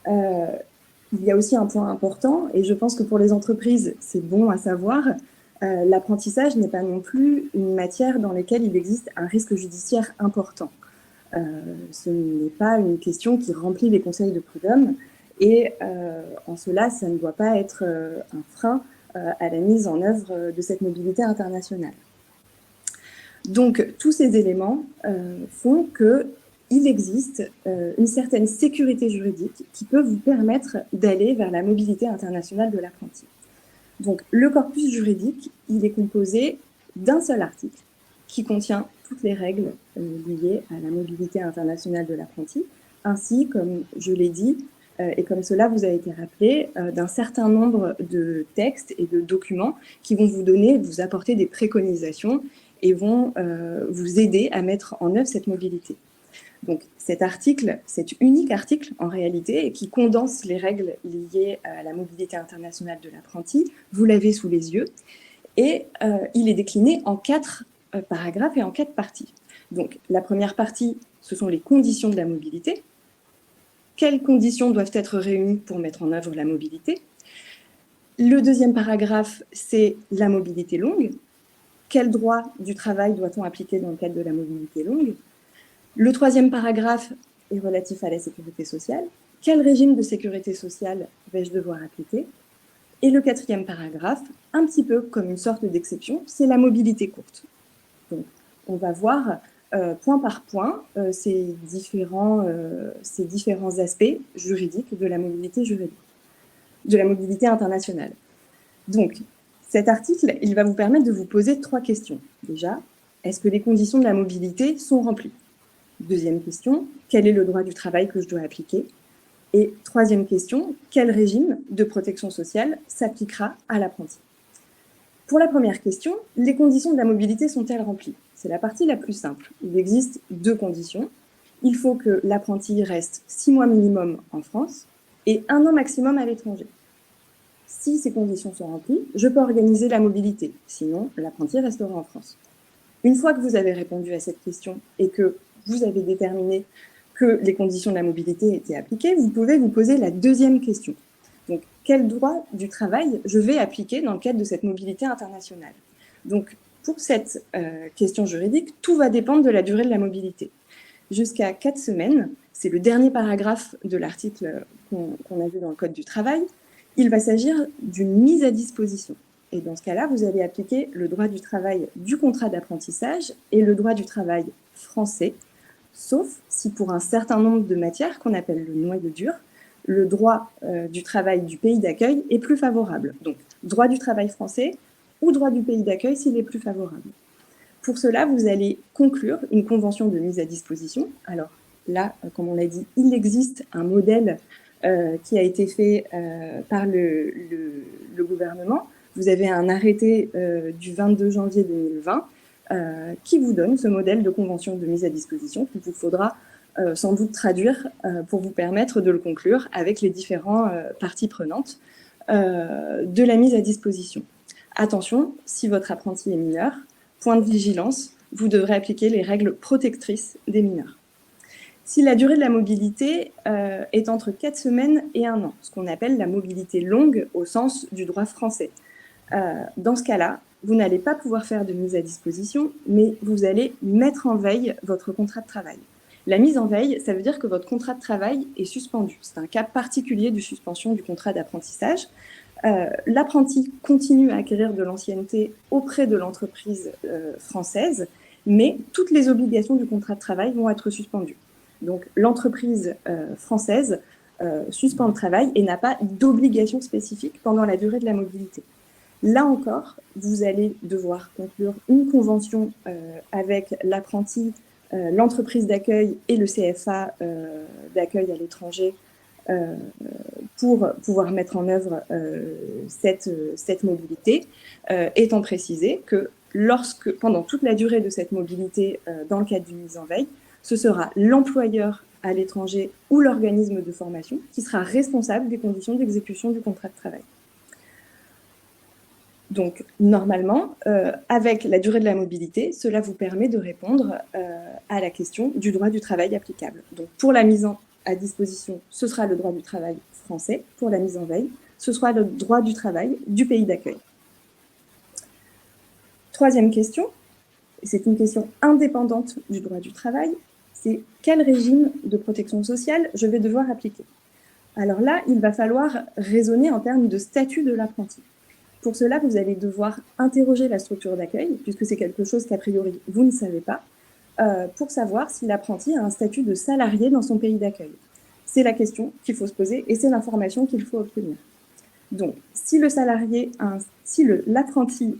Il y a aussi un point important, et je pense que pour les entreprises, c'est bon à savoir, l'apprentissage n'est pas non plus une matière dans laquelle il existe un risque judiciaire important. Ce n'est pas une question qui remplit les conseils de prud'homme, et en cela, ça ne doit pas être un frein à la mise en œuvre de cette mobilité internationale. Donc, tous ces éléments font qu'il existe une certaine sécurité juridique qui peut vous permettre d'aller vers la mobilité internationale de l'apprenti. Donc, le corpus juridique, il est composé d'un seul article qui contient toutes les règles liées à la mobilité internationale de l'apprenti, ainsi, comme je l'ai dit, et comme cela vous a été rappelé, d'un certain nombre de textes et de documents qui vont vous apporter des préconisations et vont vous aider à mettre en œuvre cette mobilité. Donc cet unique article en réalité, qui condense les règles liées à la mobilité internationale de l'apprenti, vous l'avez sous les yeux, et il est décliné en 4 paragraphes et en 4 parties. Donc la première partie, ce sont les conditions de la mobilité. Quelles conditions doivent être réunies pour mettre en œuvre la mobilité? Le deuxième paragraphe, c'est la mobilité longue. Quel droit du travail doit-on appliquer dans le cadre de la mobilité longue? Le troisième paragraphe est relatif à la sécurité sociale. Quel régime de sécurité sociale vais-je devoir appliquer? Et le quatrième paragraphe, un petit peu comme une sorte d'exception, c'est la mobilité courte. Donc, on va voir point par point ces différents aspects juridiques de la mobilité internationale. Donc, cet article, il va vous permettre de vous poser 3 questions. Déjà, est-ce que les conditions de la mobilité sont remplies? Deuxième question, quel est le droit du travail que je dois appliquer? Et troisième question, quel régime de protection sociale s'appliquera à l'apprenti? Pour la première question, les conditions de la mobilité sont-elles remplies? C'est la partie la plus simple. Il existe 2 conditions. Il faut que l'apprenti reste 6 mois minimum en France et 1 an maximum à l'étranger. Si ces conditions sont remplies, je peux organiser la mobilité. Sinon, l'apprenti restera en France. Une fois que vous avez répondu à cette question et que vous avez déterminé que les conditions de la mobilité étaient appliquées, vous pouvez vous poser la deuxième question. Donc, quel droit du travail je vais appliquer dans le cadre de cette mobilité internationale? Donc, pour cette question juridique, tout va dépendre de la durée de la mobilité. Jusqu'à 4 semaines, c'est le dernier paragraphe de l'article qu'on a vu dans le Code du travail, il va s'agir d'une mise à disposition. Et dans ce cas-là, vous allez appliquer le droit du travail du contrat d'apprentissage et le droit du travail français, sauf si pour un certain nombre de matières qu'on appelle le noyau dur, le droit du travail du pays d'accueil est plus favorable. Donc, droit du travail français ou droit du pays d'accueil s'il est plus favorable. Pour cela, vous allez conclure une convention de mise à disposition. Alors là, comme on l'a dit, il existe un modèle qui a été fait par le gouvernement. Vous avez un arrêté du 22 janvier 2020 qui vous donne ce modèle de convention de mise à disposition qu'il vous faudra sans doute traduire pour vous permettre de le conclure avec les différentes parties prenantes de la mise à disposition. Attention, si votre apprenti est mineur, point de vigilance, vous devrez appliquer les règles protectrices des mineurs. Si la durée de la mobilité est entre 4 semaines et 1 an, ce qu'on appelle la mobilité longue au sens du droit français, dans ce cas-là, vous n'allez pas pouvoir faire de mise à disposition, mais vous allez mettre en veille votre contrat de travail. La mise en veille, ça veut dire que votre contrat de travail est suspendu. C'est un cas particulier de suspension du contrat d'apprentissage. L'apprenti continue à acquérir de l'ancienneté auprès de l'entreprise française, mais toutes les obligations du contrat de travail vont être suspendues. Donc l'entreprise française suspend le travail et n'a pas d'obligation spécifique pendant la durée de la mobilité. Là encore, vous allez devoir conclure une convention avec l'apprenti, l'entreprise d'accueil et le CFA d'accueil à l'étranger pour pouvoir mettre en œuvre cette mobilité, étant précisé que pendant toute la durée de cette mobilité, dans le cadre d'une mise en veille, ce sera l'employeur à l'étranger ou l'organisme de formation qui sera responsable des conditions d'exécution du contrat de travail. Donc, normalement, avec la durée de la mobilité, cela vous permet de répondre à la question du droit du travail applicable. Donc, pour la mise à disposition, ce sera le droit du travail français. Pour la mise en veille, ce sera le droit du travail du pays d'accueil. Troisième question, c'est une question indépendante du droit du travail, c'est quel régime de protection sociale je vais devoir appliquer. Alors là, il va falloir raisonner en termes de statut de l'apprenti. Pour cela, vous allez devoir interroger la structure d'accueil, puisque c'est quelque chose qu'a priori vous ne savez pas, pour savoir si l'apprenti a un statut de salarié dans son pays d'accueil. C'est la question qu'il faut se poser et c'est l'information qu'il faut obtenir. Donc, si l'apprenti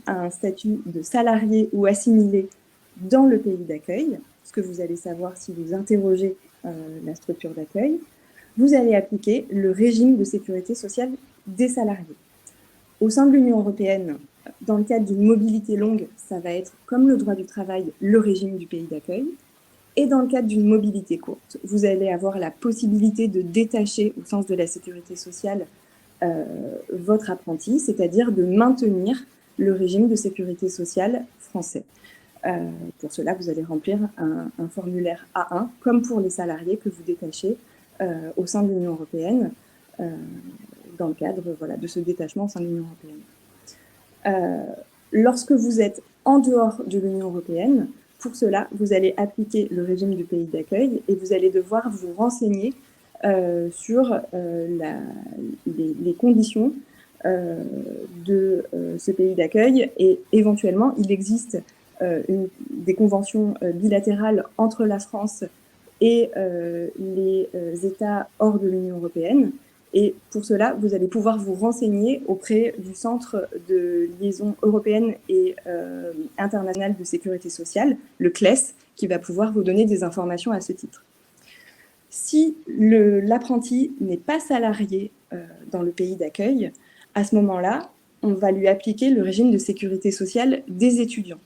a un statut de salarié ou assimilé dans le pays d'accueil, ce que vous allez savoir si vous interrogez la structure d'accueil, vous allez appliquer le régime de sécurité sociale des salariés. Au sein de l'Union européenne, dans le cadre d'une mobilité longue, ça va être, comme le droit du travail, le régime du pays d'accueil. Et dans le cadre d'une mobilité courte, vous allez avoir la possibilité de détacher, au sens de la sécurité sociale, votre apprenti, c'est-à-dire de maintenir le régime de sécurité sociale français. Pour cela, vous allez remplir un formulaire A1, comme pour les salariés que vous détachez au sein de l'Union européenne, dans le cadre de ce détachement au sein de l'Union européenne. Lorsque vous êtes en dehors de l'Union européenne, pour cela, vous allez appliquer le régime du pays d'accueil et vous allez devoir vous renseigner sur les conditions de ce pays d'accueil et éventuellement, il existe des conventions bilatérales entre la France et les États hors de l'Union européenne. Et pour cela, vous allez pouvoir vous renseigner auprès du Centre de liaison européenne et internationale de sécurité sociale, le CLES, qui va pouvoir vous donner des informations à ce titre. Si l'apprenti n'est pas salarié dans le pays d'accueil, à ce moment-là, on va lui appliquer le régime de sécurité sociale des étudiants.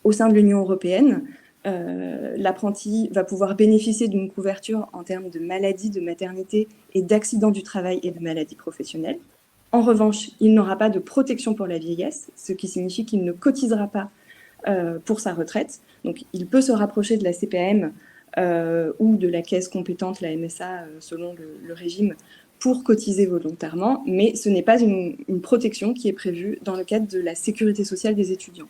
Au sein de l'Union européenne, l'apprenti va pouvoir bénéficier d'une couverture en termes de maladie, de maternité et d'accidents du travail et de maladies professionnelles. En revanche, il n'aura pas de protection pour la vieillesse, ce qui signifie qu'il ne cotisera pas pour sa retraite. Donc, il peut se rapprocher de la CPAM ou de la caisse compétente, la MSA, selon le régime, pour cotiser volontairement, mais ce n'est pas une protection qui est prévue dans le cadre de la sécurité sociale des étudiants.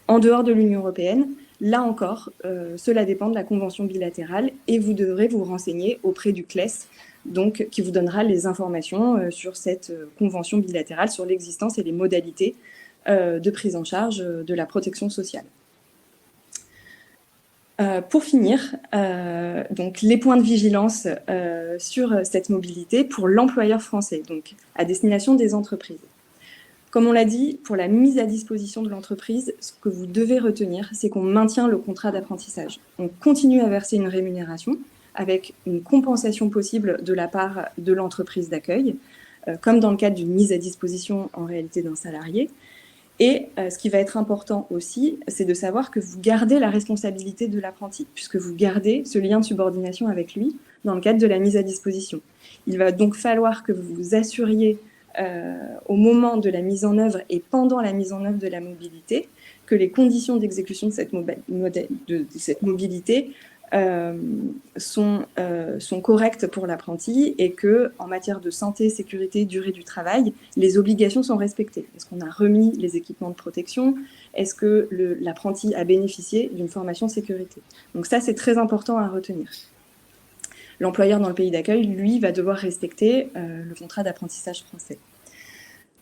En dehors de l'Union européenne, là encore, cela dépend de la convention bilatérale et vous devrez vous renseigner auprès du CLES, donc, qui vous donnera les informations sur cette convention bilatérale, sur l'existence et les modalités de prise en charge de la protection sociale. Pour finir, donc les points de vigilance sur cette mobilité pour l'employeur français, donc à destination des entreprises. Comme on l'a dit, pour la mise à disposition de l'entreprise, ce que vous devez retenir, c'est qu'on maintient le contrat d'apprentissage. On continue à verser une rémunération avec une compensation possible de la part de l'entreprise d'accueil, comme dans le cadre d'une mise à disposition en réalité d'un salarié. Et ce qui va être important aussi, c'est de savoir que vous gardez la responsabilité de l'apprenti, puisque vous gardez ce lien de subordination avec lui dans le cadre de la mise à disposition. Il va donc falloir que vous vous assuriez au moment de la mise en œuvre et pendant la mise en œuvre de la mobilité que les conditions d'exécution de cette mobilité sont correctes pour l'apprenti et que, en matière de santé, sécurité, durée du travail, les obligations sont respectées. Est-ce qu'on a remis les équipements de protection? Est-ce que l'apprenti a bénéficié d'une formation sécurité? Donc ça, c'est très important à retenir. L'employeur dans le pays d'accueil, lui, va devoir respecter le contrat d'apprentissage français.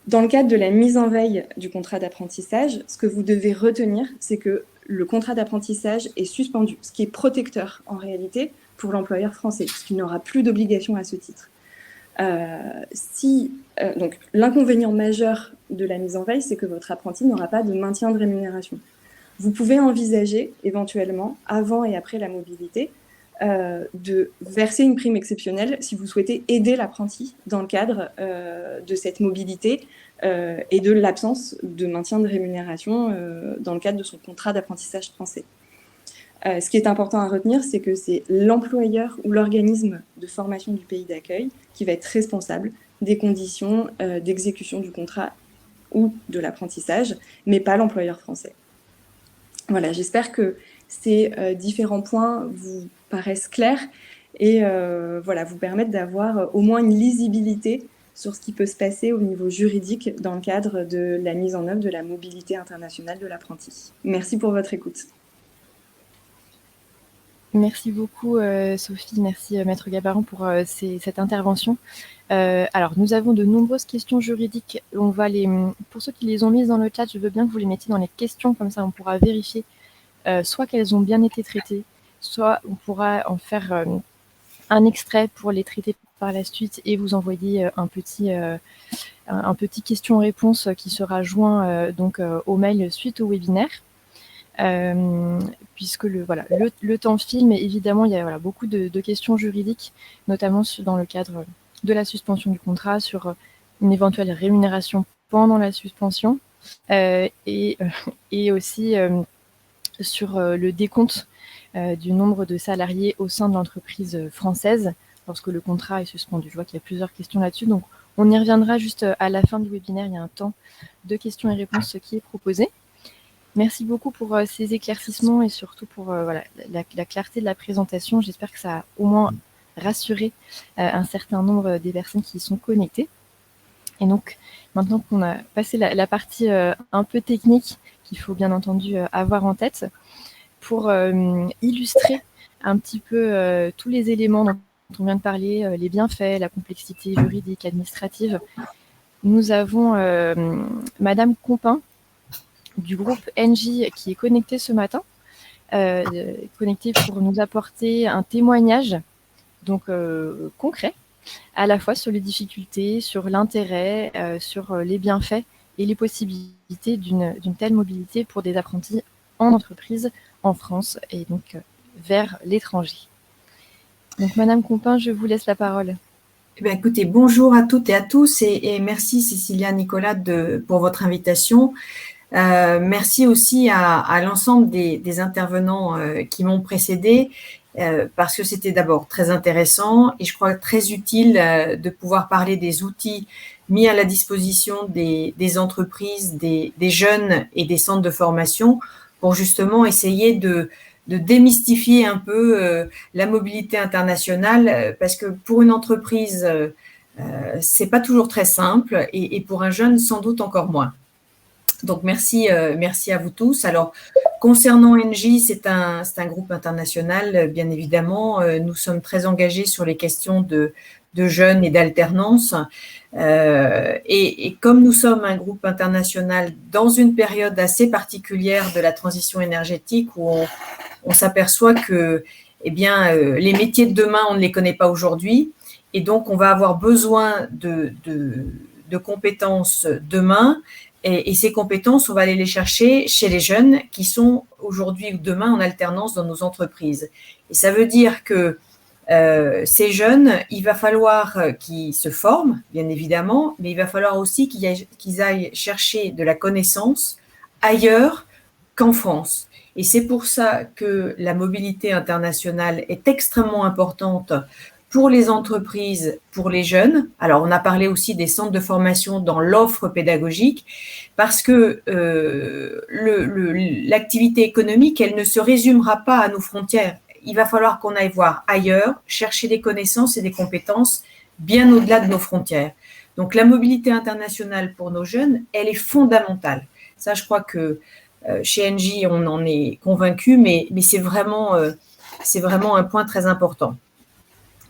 Dans le cadre de la mise en veille du contrat d'apprentissage, ce que vous devez retenir, c'est que le contrat d'apprentissage est suspendu, ce qui est protecteur en réalité pour l'employeur français, puisqu'il n'aura plus d'obligation à ce titre. Donc, l'inconvénient majeur de la mise en veille, c'est que votre apprenti n'aura pas de maintien de rémunération. Vous pouvez envisager éventuellement, avant et après la mobilité, de verser une prime exceptionnelle si vous souhaitez aider l'apprenti dans le cadre de cette mobilité et de l'absence de maintien de rémunération dans le cadre de son contrat d'apprentissage français. Ce qui est important à retenir, c'est que c'est l'employeur ou l'organisme de formation du pays d'accueil qui va être responsable des conditions d'exécution du contrat ou de l'apprentissage, mais pas l'employeur français. Voilà, j'espère que ces différents points vous paraissent clairs et vous permettent d'avoir au moins une lisibilité sur ce qui peut se passer au niveau juridique dans le cadre de la mise en œuvre de la mobilité internationale de l'apprenti. Merci pour votre écoute. Merci beaucoup Sophie, merci Maître Gabaron pour cette intervention. Alors nous avons de nombreuses questions juridiques, pour ceux qui les ont mises dans le chat, je veux bien que vous les mettiez dans les questions, comme ça on pourra vérifier soit qu'elles ont bien été traitées, soit on pourra en faire un extrait pour les traiter par la suite et vous envoyer un petit question-réponse qui sera joint au mail suite au webinaire. Puisque le temps file, mais évidemment il y a beaucoup de questions juridiques, notamment dans le cadre de la suspension du contrat, sur une éventuelle rémunération pendant la suspension et aussi sur le décompte du nombre de salariés au sein de l'entreprise française lorsque le contrat est suspendu. Je vois qu'il y a plusieurs questions là-dessus, donc on y reviendra juste à la fin du webinaire. Il y a un temps de questions et réponses qui est proposé. Merci beaucoup pour ces éclaircissements et surtout pour la clarté de la présentation. J'espère que ça a au moins rassuré un certain nombre des personnes qui y sont connectées. Et donc, maintenant qu'on a passé la partie un peu technique qu'il faut bien entendu avoir en tête, pour illustrer un petit peu tous les éléments dont on vient de parler, les bienfaits, la complexité juridique, administrative, nous avons Madame Compin, du groupe NJ qui est connecté ce matin, connecté pour nous apporter un témoignage concret, à la fois sur les difficultés, sur l'intérêt, sur les bienfaits et les possibilités d'une telle mobilité pour des apprentis en entreprise en France et donc vers l'étranger. Donc Madame Compin, je vous laisse la parole. Eh bien, écoutez, bonjour à toutes et à tous et merci Cécilia, Nicolas pour votre invitation. Merci aussi à l'ensemble des intervenants qui m'ont précédé parce que c'était d'abord très intéressant et je crois très utile de pouvoir parler des outils mis à la disposition des entreprises, des jeunes et des centres de formation pour justement essayer de démystifier un peu la mobilité internationale parce que pour une entreprise, c'est pas toujours très simple et pour un jeune, sans doute encore moins. Donc, merci à vous tous. Alors, concernant NJ, c'est un groupe international, bien évidemment. Nous sommes très engagés sur les questions de jeunes et d'alternance. Et comme nous sommes un groupe international dans une période assez particulière de la transition énergétique où on s'aperçoit que les métiers de demain, on ne les connaît pas aujourd'hui. Et donc, on va avoir besoin de compétences demain. Et ces compétences, on va aller les chercher chez les jeunes qui sont aujourd'hui ou demain en alternance dans nos entreprises. Et ça veut dire que ces jeunes, il va falloir qu'ils se forment, bien évidemment, mais il va falloir aussi qu'ils aillent chercher de la connaissance ailleurs qu'en France. Et c'est pour ça que la mobilité internationale est extrêmement importante pour les entreprises, pour les jeunes. Alors, on a parlé aussi des centres de formation dans l'offre pédagogique, parce que l'activité économique, elle ne se résumera pas à nos frontières. Il va falloir qu'on aille voir ailleurs, chercher des connaissances et des compétences bien au-delà de nos frontières. Donc, la mobilité internationale pour nos jeunes, elle est fondamentale. Ça, je crois que chez Engie, on en est convaincu, mais c'est vraiment un point très important.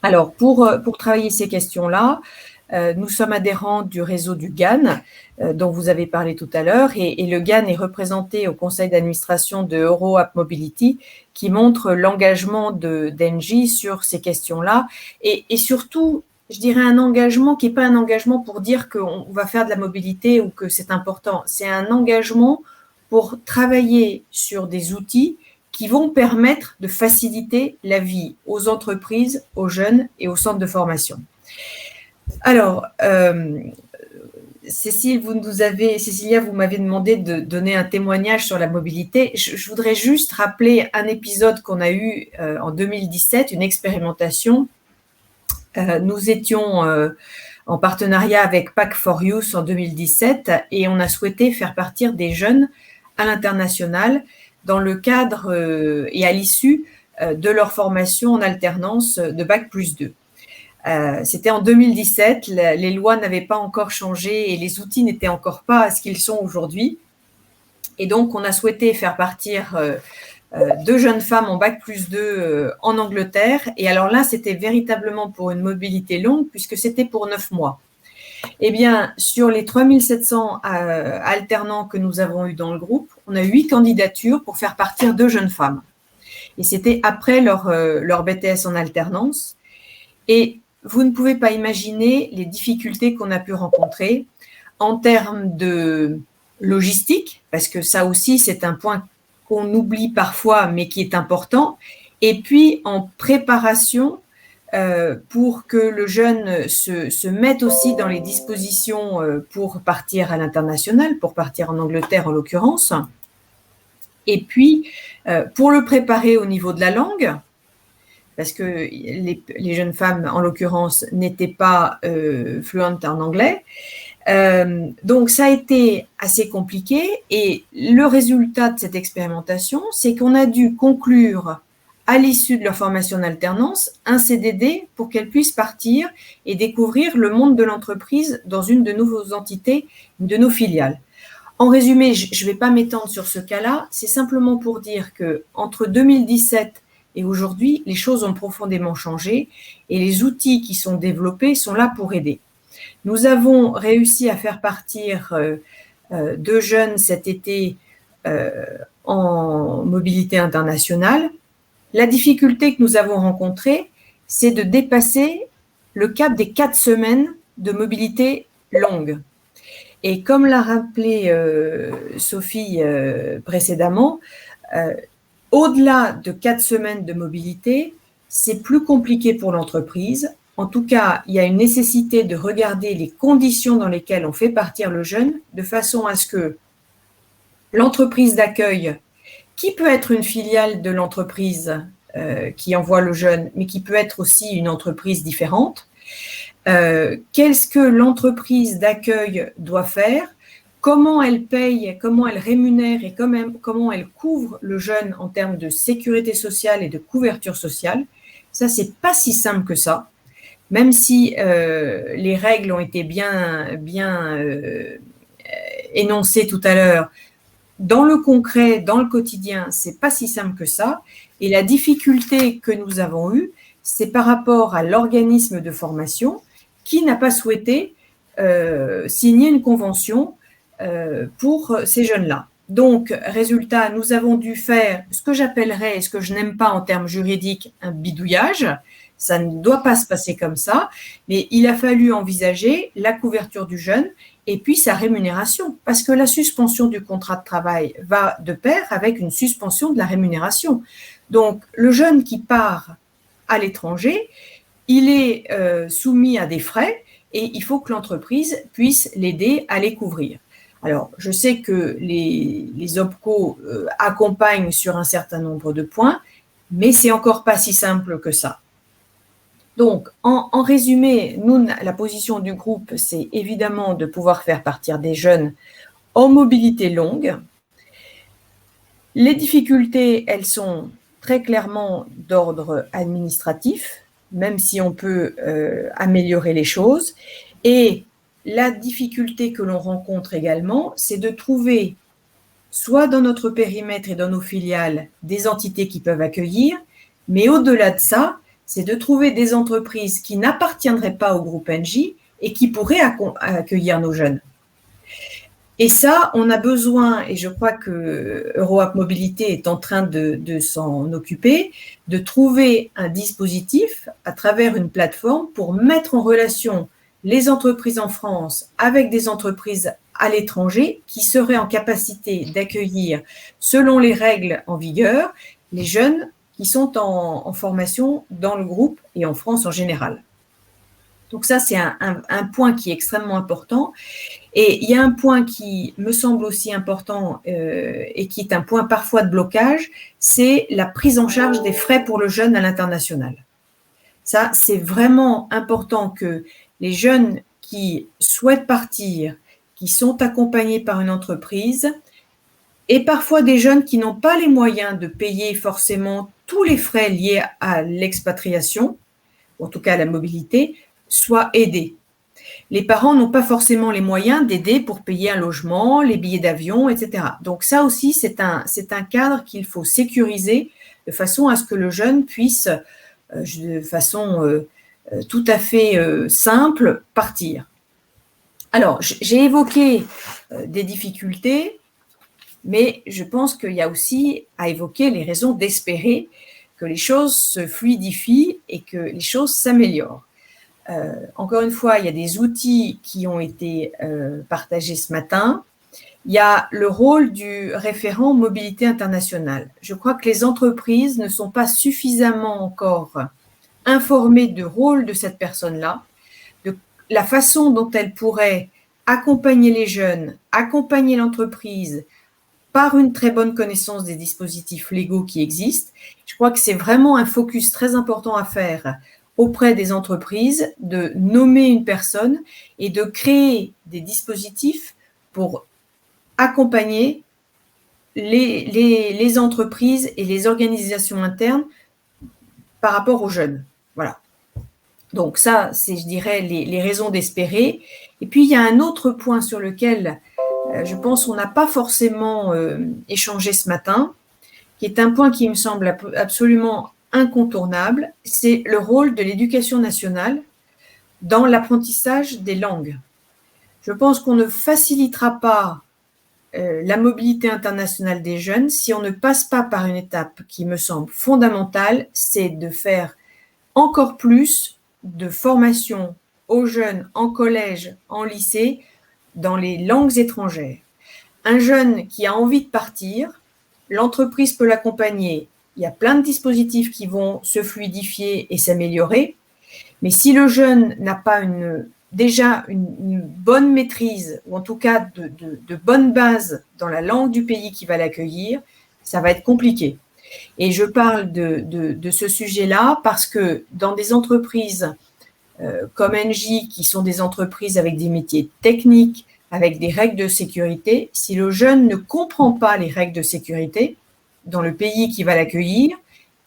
Alors, pour travailler ces questions-là, nous sommes adhérents du réseau du GAN, dont vous avez parlé tout à l'heure, et le GAN est représenté au conseil d'administration de EuroApp Mobility, qui montre l'engagement d'Engie sur ces questions-là, et surtout, je dirais un engagement qui n'est pas un engagement pour dire qu'on va faire de la mobilité ou que c'est important, c'est un engagement pour travailler sur des outils qui vont permettre de faciliter la vie aux entreprises, aux jeunes et aux centres de formation. Alors, Cécilia, vous m'avez demandé de donner un témoignage sur la mobilité. Je voudrais juste rappeler un épisode qu'on a eu en 2017, une expérimentation. Nous étions en partenariat avec Pack for Youth en 2017 et on a souhaité faire partir des jeunes à l'international dans le cadre et à l'issue de leur formation en alternance de Bac+2. C'était en 2017, les lois n'avaient pas encore changé et les outils n'étaient encore pas ce qu'ils sont aujourd'hui. Et donc, on a souhaité faire partir 2 jeunes femmes en Bac+2 en Angleterre. Et alors là, c'était véritablement pour une mobilité longue puisque c'était pour 9 mois. Eh bien, sur les 3700 alternants que nous avons eus dans le groupe, on a 8 candidatures pour faire partir 2 jeunes femmes. Et c'était après leur BTS en alternance. Et vous ne pouvez pas imaginer les difficultés qu'on a pu rencontrer en termes de logistique, parce que ça aussi, c'est un point qu'on oublie parfois, mais qui est important. Et puis, en préparation pour que le jeune se mette aussi dans les dispositions pour partir à l'international, pour partir en Angleterre en l'occurrence. Et puis, pour le préparer au niveau de la langue, parce que les jeunes femmes, en l'occurrence, n'étaient pas fluentes en anglais. Donc, ça a été assez compliqué. Et le résultat de cette expérimentation, c'est qu'on a dû conclure à l'issue de leur formation en alternance, un CDD pour qu'elles puissent partir et découvrir le monde de l'entreprise dans une de nos entités, une de nos filiales. En résumé, je ne vais pas m'étendre sur ce cas-là, c'est simplement pour dire qu'entre 2017 et aujourd'hui, les choses ont profondément changé et les outils qui sont développés sont là pour aider. Nous avons réussi à faire partir 2 jeunes cet été en mobilité internationale. La difficulté que nous avons rencontrée, c'est de dépasser le cap des 4 semaines de mobilité longue. Et comme l'a rappelé Sophie précédemment, au-delà de 4 semaines de mobilité, c'est plus compliqué pour l'entreprise. En tout cas, il y a une nécessité de regarder les conditions dans lesquelles on fait partir le jeune, de façon à ce que l'entreprise d'accueil, qui peut être une filiale de l'entreprise qui envoie le jeune, mais qui peut être aussi une entreprise différente, qu'est-ce que l'entreprise d'accueil doit faire, comment elle paye, comment elle rémunère et comment elle couvre le jeune en termes de sécurité sociale et de couverture sociale. Ça, c'est pas si simple que ça, même si les règles ont été bien énoncées tout à l'heure. Dans le concret, dans le quotidien, c'est pas si simple que ça. Et la difficulté que nous avons eue, c'est par rapport à l'organisme de formation qui n'a pas souhaité signer une convention pour ces jeunes-là. Donc, résultat, nous avons dû faire ce que j'appellerais, et ce que je n'aime pas en termes juridiques, un bidouillage. Ça ne doit pas se passer comme ça, mais il a fallu envisager la couverture du jeune et puis sa rémunération, parce que la suspension du contrat de travail va de pair avec une suspension de la rémunération. Donc, le jeune qui part à l'étranger, il est soumis à des frais et il faut que l'entreprise puisse l'aider à les couvrir. Alors, je sais que les OPCO accompagnent sur un certain nombre de points, mais c'est encore pas si simple que ça. Donc, en résumé, nous, la position du groupe, c'est évidemment de pouvoir faire partir des jeunes en mobilité longue. Les difficultés, elles sont très clairement d'ordre administratif, même si on peut améliorer les choses. Et la difficulté que l'on rencontre également, c'est de trouver, soit dans notre périmètre et dans nos filiales, des entités qui peuvent accueillir, mais au-delà de ça, c'est de trouver des entreprises qui n'appartiendraient pas au groupe Engie et qui pourraient accueillir nos jeunes. Et ça, on a besoin, et je crois que EuroApp Mobilité est en train de s'en occuper, de trouver un dispositif à travers une plateforme pour mettre en relation les entreprises en France avec des entreprises à l'étranger qui seraient en capacité d'accueillir, selon les règles en vigueur, les jeunes qui sont en formation dans le groupe et en France en général. Donc ça, c'est un point qui est extrêmement important. Et il y a un point qui me semble aussi important et qui est un point parfois de blocage, c'est la prise en charge des frais pour le jeune à l'international. Ça, c'est vraiment important que les jeunes qui souhaitent partir, qui sont accompagnés par une entreprise, et parfois des jeunes qui n'ont pas les moyens de payer forcément tous les frais liés à l'expatriation, ou en tout cas à la mobilité, soient aidés. Les parents n'ont pas forcément les moyens d'aider pour payer un logement, les billets d'avion, etc. Donc ça aussi, c'est un cadre qu'il faut sécuriser de façon à ce que le jeune puisse, de façon tout à fait simple, partir. Alors, j'ai évoqué des difficultés, mais je pense qu'il y a aussi à évoquer les raisons d'espérer que les choses se fluidifient et que les choses s'améliorent. Encore une fois, il y a des outils qui ont été partagés ce matin. Il y a le rôle du référent mobilité internationale. Je crois que les entreprises ne sont pas suffisamment encore informées du rôle de cette personne-là, de la façon dont elle pourrait accompagner les jeunes, accompagner l'entreprise par une très bonne connaissance des dispositifs légaux qui existent. Je crois que c'est vraiment un focus très important à faire auprès des entreprises, de nommer une personne et de créer des dispositifs pour accompagner les entreprises et les organisations internes par rapport aux jeunes. Voilà. Donc ça, c'est, je dirais, les raisons d'espérer. Et puis, il y a un autre point sur lequel je pense qu'on n'a pas forcément échangé ce matin, qui est un point qui me semble absolument incontournable, c'est le rôle de l'éducation nationale dans l'apprentissage des langues. Je pense qu'on ne facilitera pas la mobilité internationale des jeunes si on ne passe pas par une étape qui me semble fondamentale, c'est de faire encore plus de formation aux jeunes en collège, en lycée, dans les langues étrangères. Un jeune qui a envie de partir, l'entreprise peut l'accompagner. Il y a plein de dispositifs qui vont se fluidifier et s'améliorer. Mais si le jeune n'a pas déjà une bonne maîtrise, ou en tout cas de bonnes bases dans la langue du pays qui va l'accueillir, ça va être compliqué. Et je parle de ce sujet-là parce que dans des entreprises comme Engie, qui sont des entreprises avec des métiers techniques, avec des règles de sécurité, si le jeune ne comprend pas les règles de sécurité dans le pays qui va l'accueillir,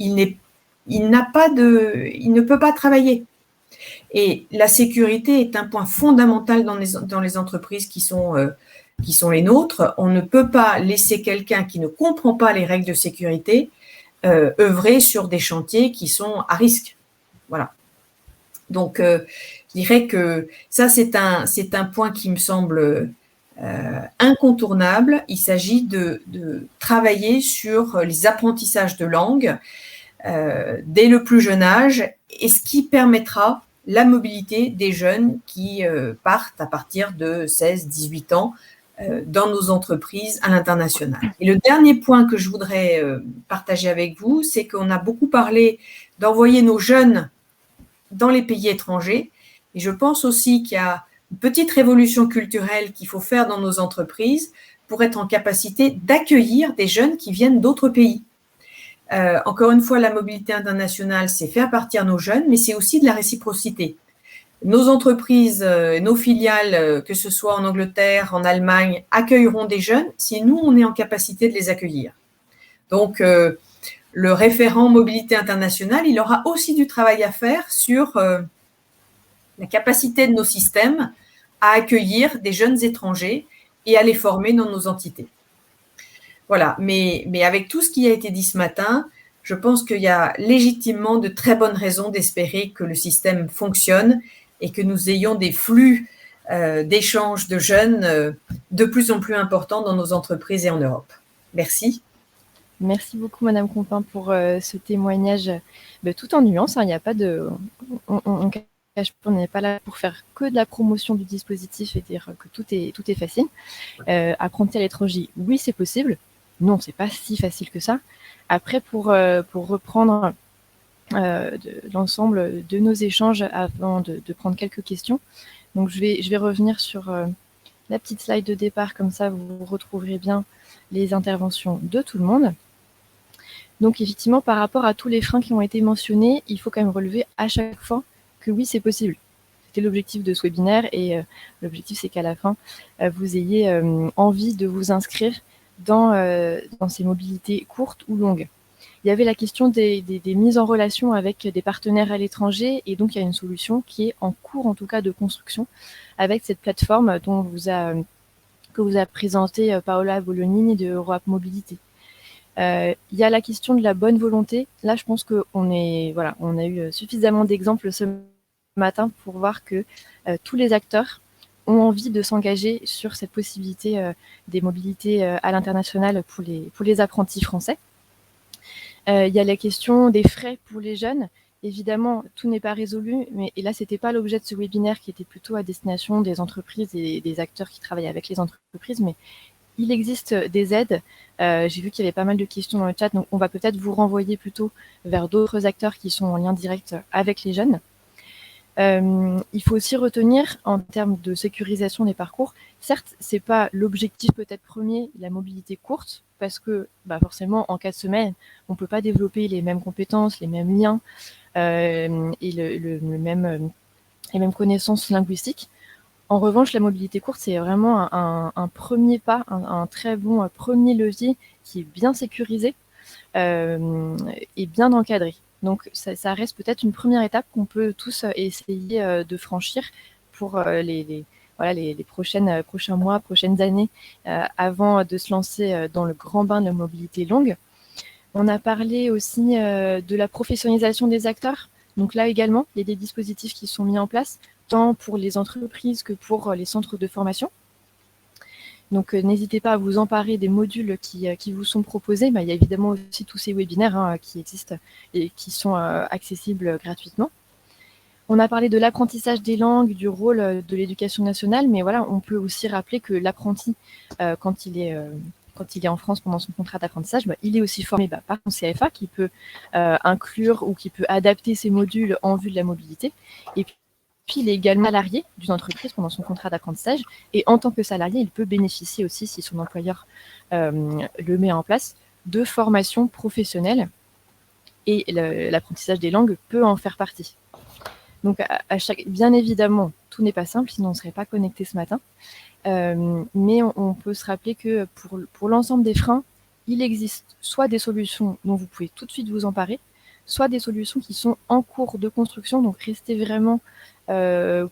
il ne peut pas travailler. Et la sécurité est un point fondamental dans les entreprises qui sont les nôtres. On ne peut pas laisser quelqu'un qui ne comprend pas les règles de sécurité œuvrer sur des chantiers qui sont à risque. Voilà. Donc, je dirais que ça, c'est un point qui me semble incontournable. Il s'agit de travailler sur les apprentissages de langue dès le plus jeune âge, et ce qui permettra la mobilité des jeunes qui partent à partir de 16-18 ans dans nos entreprises à l'international. Et le dernier point que je voudrais partager avec vous, c'est qu'on a beaucoup parlé d'envoyer nos jeunes dans les pays étrangers. Et je pense aussi qu'il y a une petite révolution culturelle qu'il faut faire dans nos entreprises pour être en capacité d'accueillir des jeunes qui viennent d'autres pays. Encore une fois, la mobilité internationale, c'est faire partir nos jeunes, mais c'est aussi de la réciprocité. Nos entreprises, nos filiales, que ce soit en Angleterre, en Allemagne, accueilleront des jeunes si nous, on est en capacité de les accueillir. Donc, le référent mobilité internationale, il aura aussi du travail à faire sur la capacité de nos systèmes à accueillir des jeunes étrangers et à les former dans nos entités. Voilà, mais avec tout ce qui a été dit ce matin, je pense qu'il y a légitimement de très bonnes raisons d'espérer que le système fonctionne et que nous ayons des flux d'échanges de jeunes de plus en plus importants dans nos entreprises et en Europe. Merci. Merci beaucoup, Madame Compin, pour ce témoignage tout en nuances. Il n'y a pas de... On n'est pas là pour faire que de la promotion du dispositif et dire que tout est facile. Apprenti à l'étranger, oui, c'est possible. Non, c'est pas si facile que ça. Après, pour reprendre l'ensemble de nos échanges avant de prendre quelques questions, donc je vais revenir sur la petite slide de départ, comme ça vous retrouverez bien les interventions de tout le monde. Donc effectivement, par rapport à tous les freins qui ont été mentionnés, il faut quand même relever à chaque fois que oui, c'est possible. C'était l'objectif de ce webinaire et l'objectif, c'est qu'à la fin, vous ayez envie de vous inscrire dans ces mobilités courtes ou longues. Il y avait la question des mises en relation avec des partenaires à l'étranger et donc il y a une solution qui est en cours, en tout cas, de construction avec cette plateforme que vous a présenté Paola Bolognini de Europe Mobilité. Il y a la question de la bonne volonté. Là, je pense qu'on a eu suffisamment d'exemples ce matin pour voir que tous les acteurs ont envie de s'engager sur cette possibilité des mobilités à l'international pour les apprentis français. Il y a la question des frais pour les jeunes. Évidemment, tout n'est pas résolu, et là, c'était pas l'objet de ce webinaire qui était plutôt à destination des entreprises et des acteurs qui travaillent avec les entreprises, mais il existe des aides. J'ai vu qu'il y avait pas mal de questions dans le chat, donc on va peut-être vous renvoyer plutôt vers d'autres acteurs qui sont en lien direct avec les jeunes. Il faut aussi retenir, en termes de sécurisation des parcours, certes, c'est pas l'objectif peut-être premier, la mobilité courte, parce que forcément, en 4 semaines, on peut pas développer les mêmes compétences, les mêmes liens et les mêmes connaissances linguistiques. En revanche, la mobilité courte, c'est vraiment un premier pas, un très bon premier levier qui est bien sécurisé et bien encadré. Donc, ça reste peut-être une première étape qu'on peut tous essayer de franchir pour les prochains mois, prochaines années, avant de se lancer dans le grand bain de la mobilité longue. On a parlé aussi de la professionnalisation des acteurs. Donc là également, il y a des dispositifs qui sont mis en place, tant pour les entreprises que pour les centres de formation. Donc, n'hésitez pas à vous emparer des modules qui vous sont proposés. Il y a évidemment aussi tous ces webinaires qui existent et qui sont accessibles gratuitement. On a parlé de l'apprentissage des langues, du rôle de l'éducation nationale, mais voilà, on peut aussi rappeler que l'apprenti, quand il est en France pendant son contrat d'apprentissage, il est aussi formé par son CFA qui peut inclure ou qui peut adapter ses modules en vue de la mobilité. Et puis, il est également salarié d'une entreprise pendant son contrat d'apprentissage. Et en tant que salarié, il peut bénéficier aussi, si son employeur le met en place, de formations professionnelles. Et l'apprentissage des langues peut en faire partie. Donc, bien évidemment, tout n'est pas simple, sinon on ne serait pas connecté ce matin. Mais on peut se rappeler que pour l'ensemble des freins, il existe soit des solutions dont vous pouvez tout de suite vous emparer, soit des solutions qui sont en cours de construction. Donc, restez vraiment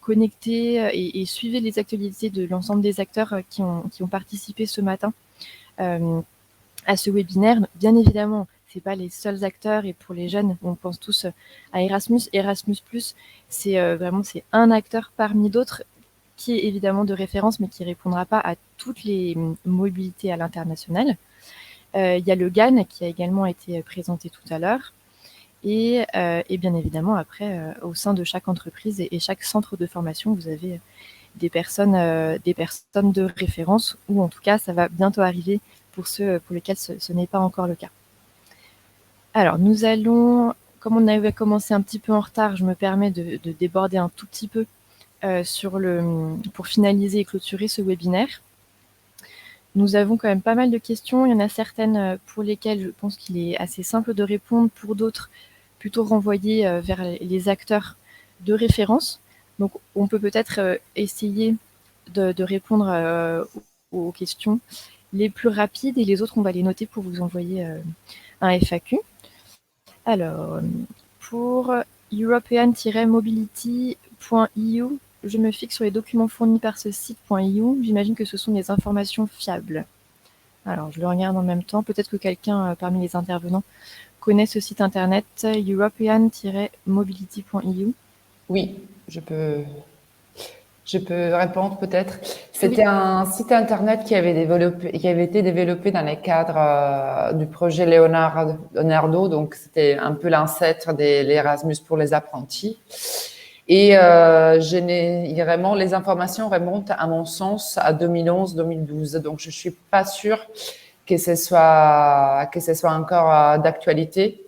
connectés et suivez les actualités de l'ensemble des acteurs qui ont participé ce matin à ce webinaire. Bien évidemment, ce n'est pas les seuls acteurs, et pour les jeunes, on pense tous à Erasmus. Erasmus+, c'est un acteur parmi d'autres qui est évidemment de référence, mais qui ne répondra pas à toutes les mobilités à l'international. Il y a le GAN qui a également été présenté tout à l'heure. Et bien évidemment, après, au sein de chaque entreprise et chaque centre de formation, vous avez des personnes de référence, ou en tout cas, ça va bientôt arriver pour ceux pour lesquels ce n'est pas encore le cas. Alors, nous allons, comme on avait commencé un petit peu en retard, je me permets de déborder un tout petit peu pour finaliser et clôturer ce webinaire. Nous avons quand même pas mal de questions. Il y en a certaines pour lesquelles je pense qu'il est assez simple de répondre, pour d'autres plutôt renvoyer vers les acteurs de référence. Donc, on peut peut-être essayer de répondre aux questions les plus rapides, et les autres, on va les noter pour vous envoyer un FAQ. Alors, pour european-mobility.eu, je me fixe sur les documents fournis par ce site.eu. J'imagine que ce sont des informations fiables. Alors, je le regarde en même temps. Peut-être que quelqu'un parmi les intervenants connaît ce site internet, european-mobility.eu. Oui, je peux répondre peut-être. C'était un site internet qui avait été développé dans les cadres du projet Leonardo, donc c'était un peu l'ancêtre de l'Erasmus pour les apprentis. Et vraiment, les informations remontent, à mon sens, à 2011-2012. Donc, je suis pas sûre que ce soit encore d'actualité.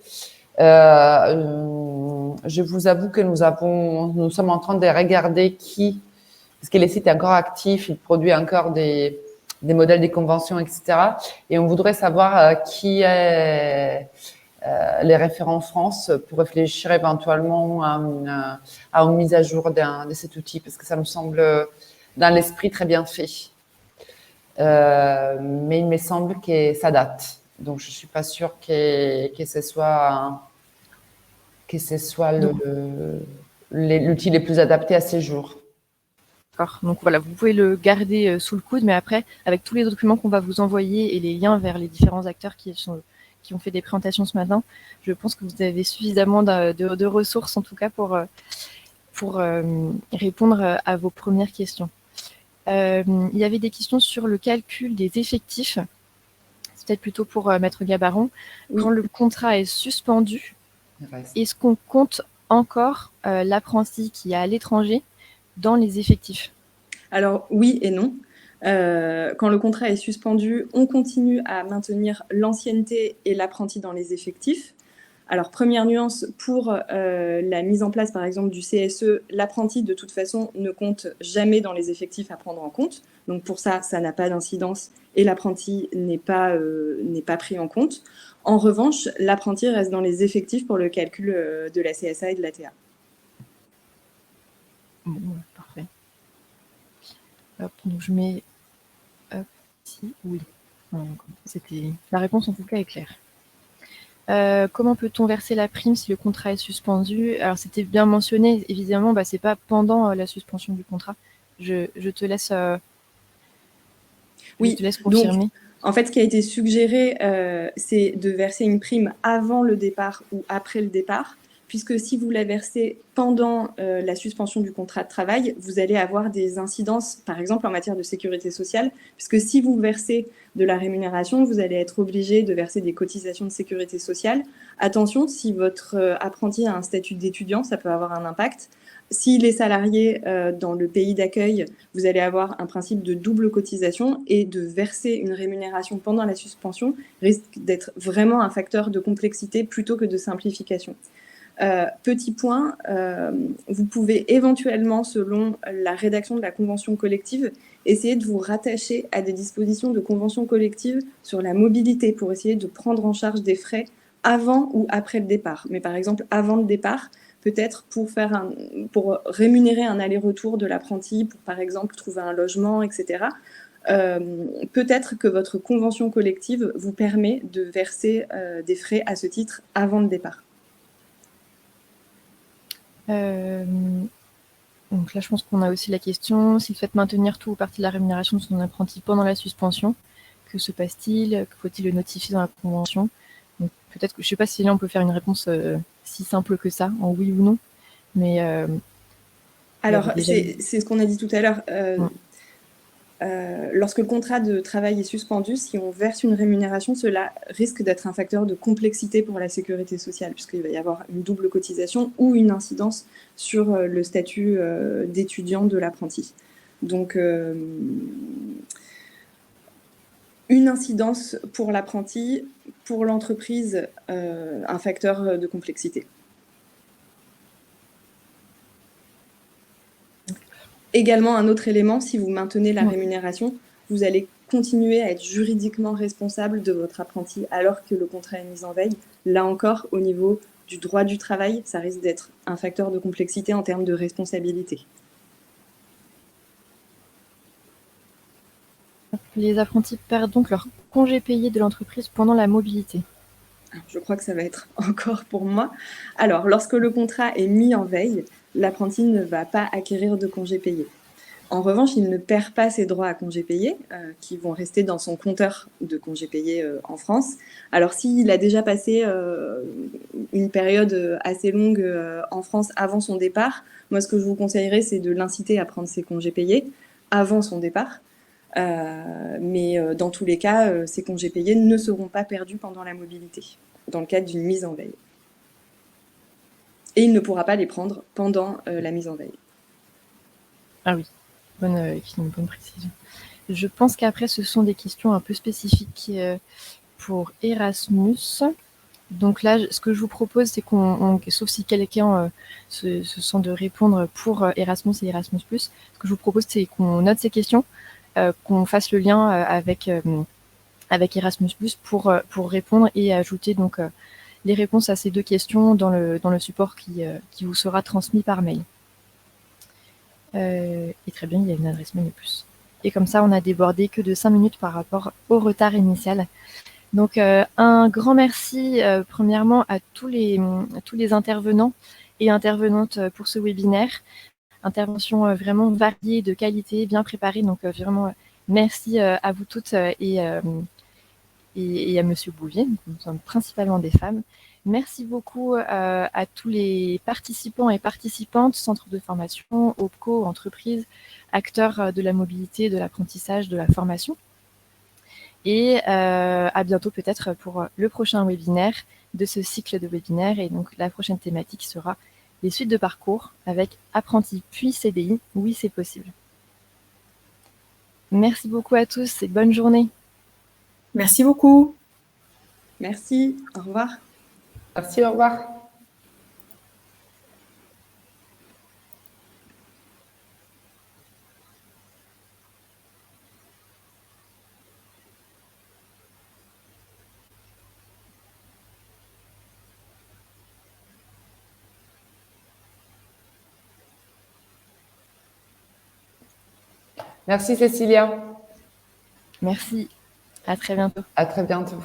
Je vous avoue que nous sommes en train de regarder parce que le site est encore actif, il produit encore des modèles des conventions, etc. Et on voudrait savoir qui est les référents en France pour réfléchir éventuellement à une mise à jour de cet outil, parce que ça me semble dans l'esprit très bien fait. Mais il me semble que ça date. Donc, je suis pas sûre que ce soit l'outil le plus adapté à ces jours. D'accord. Donc voilà, vous pouvez le garder sous le coude, mais après, avec tous les documents qu'on va vous envoyer et les liens vers les différents acteurs qui ont fait des présentations ce matin, je pense que vous avez suffisamment de ressources, en tout cas, pour répondre à vos premières questions. Il y avait des questions sur le calcul des effectifs. C'est peut-être plutôt pour Maître Gabaron. Oui. Quand le contrat est suspendu, est-ce qu'on compte encore l'apprenti qui est à l'étranger dans les effectifs? Alors oui et non. Quand le contrat est suspendu, on continue à maintenir l'ancienneté et l'apprenti dans les effectifs. Alors, première nuance, pour la mise en place, par exemple, du CSE, l'apprenti, de toute façon, ne compte jamais dans les effectifs à prendre en compte. Donc, pour ça, ça n'a pas d'incidence et l'apprenti n'est pas pris en compte. En revanche, l'apprenti reste dans les effectifs pour le calcul de la CSA et de l'ATA. Bon, parfait. Hop, donc je mets ici, oui. La réponse en tout cas est claire. Comment peut-on verser la prime si le contrat est suspendu? Alors c'était bien mentionné, évidemment, c'est pas pendant la suspension du contrat. Je te laisse confirmer. Donc, en fait, ce qui a été suggéré, c'est de verser une prime avant le départ ou après le départ, puisque si vous la versez pendant la suspension du contrat de travail, vous allez avoir des incidences, par exemple en matière de sécurité sociale, puisque si vous versez de la rémunération, vous allez être obligé de verser des cotisations de sécurité sociale. Attention, si votre apprenti a un statut d'étudiant, ça peut avoir un impact. S'il est salarié dans le pays d'accueil, vous allez avoir un principe de double cotisation, et de verser une rémunération pendant la suspension risque d'être vraiment un facteur de complexité plutôt que de simplification. Petit point, vous pouvez éventuellement, selon la rédaction de la convention collective, essayer de vous rattacher à des dispositions de convention collective sur la mobilité pour essayer de prendre en charge des frais avant ou après le départ. Mais par exemple, avant le départ, peut-être pour rémunérer un aller-retour de l'apprenti, pour par exemple trouver un logement, etc. Peut-être que votre convention collective vous permet de verser des frais à ce titre avant le départ. Donc là, je pense qu'on a aussi la question, s'il souhaite maintenir tout ou partie de la rémunération de son apprenti pendant la suspension, que se passe-t-il? Faut-il le notifier dans la convention? Donc peut-être que, je ne sais pas si là on peut faire une réponse si simple que ça, en oui ou non, mais... alors, c'est ce qu'on a dit tout à l'heure. Lorsque le contrat de travail est suspendu, si on verse une rémunération, cela risque d'être un facteur de complexité pour la sécurité sociale, puisqu'il va y avoir une double cotisation ou une incidence sur le statut d'étudiant de l'apprenti. Donc, une incidence pour l'apprenti, pour l'entreprise, un facteur de complexité. Également, un autre élément, si vous maintenez la rémunération, vous allez continuer à être juridiquement responsable de votre apprenti alors que le contrat est mis en veille. Là encore, au niveau du droit du travail, ça risque d'être un facteur de complexité en termes de responsabilité. Les apprentis perdent donc leur congé payé de l'entreprise pendant la mobilité. Je crois que ça va être encore pour moi. Alors, lorsque le contrat est mis en veille, l'apprenti ne va pas acquérir de congé payé. En revanche, il ne perd pas ses droits à congés payés, qui vont rester dans son compteur de congés payés en France. Alors, s'il a déjà passé une période assez longue en France avant son départ, moi, ce que je vous conseillerais, c'est de l'inciter à prendre ses congés payés avant son départ. Mais dans tous les cas, ces congés payés ne seront pas perdus pendant la mobilité, dans le cadre d'une mise en veille. Et il ne pourra pas les prendre pendant la mise en veille. Ah oui, une bonne précision. Je pense qu'après, ce sont des questions un peu spécifiques pour Erasmus. Donc là, ce que je vous propose, c'est sauf si quelqu'un se sent de répondre pour Erasmus et Erasmus+, ce que je vous propose, c'est qu'on note ces questions, qu'on fasse le lien avec Erasmus+, pour répondre et ajouter donc les réponses à ces deux questions dans le support qui vous sera transmis par mail. Et très bien, il y a une adresse mail de plus. Et comme ça, on a débordé que de 5 minutes par rapport au retard initial. Donc, un grand merci, premièrement, à tous les intervenants et intervenantes pour ce webinaire. Intervention vraiment variée, de qualité, bien préparée. Donc, vraiment, merci à vous toutes et à Monsieur Bouvier. Nous sommes principalement des femmes. Merci beaucoup à tous les participants et participantes, centres de formation, OPCO, entreprises, acteurs de la mobilité, de l'apprentissage, de la formation. Et à bientôt peut-être pour le prochain webinaire de ce cycle de webinaires. Et donc la prochaine thématique sera les suites de parcours avec apprenti puis CDI. Oui, c'est possible. Merci beaucoup à tous et bonne journée. Merci beaucoup. Merci, au revoir. Merci, au revoir. Merci Cécilia. Merci, à très bientôt. À très bientôt.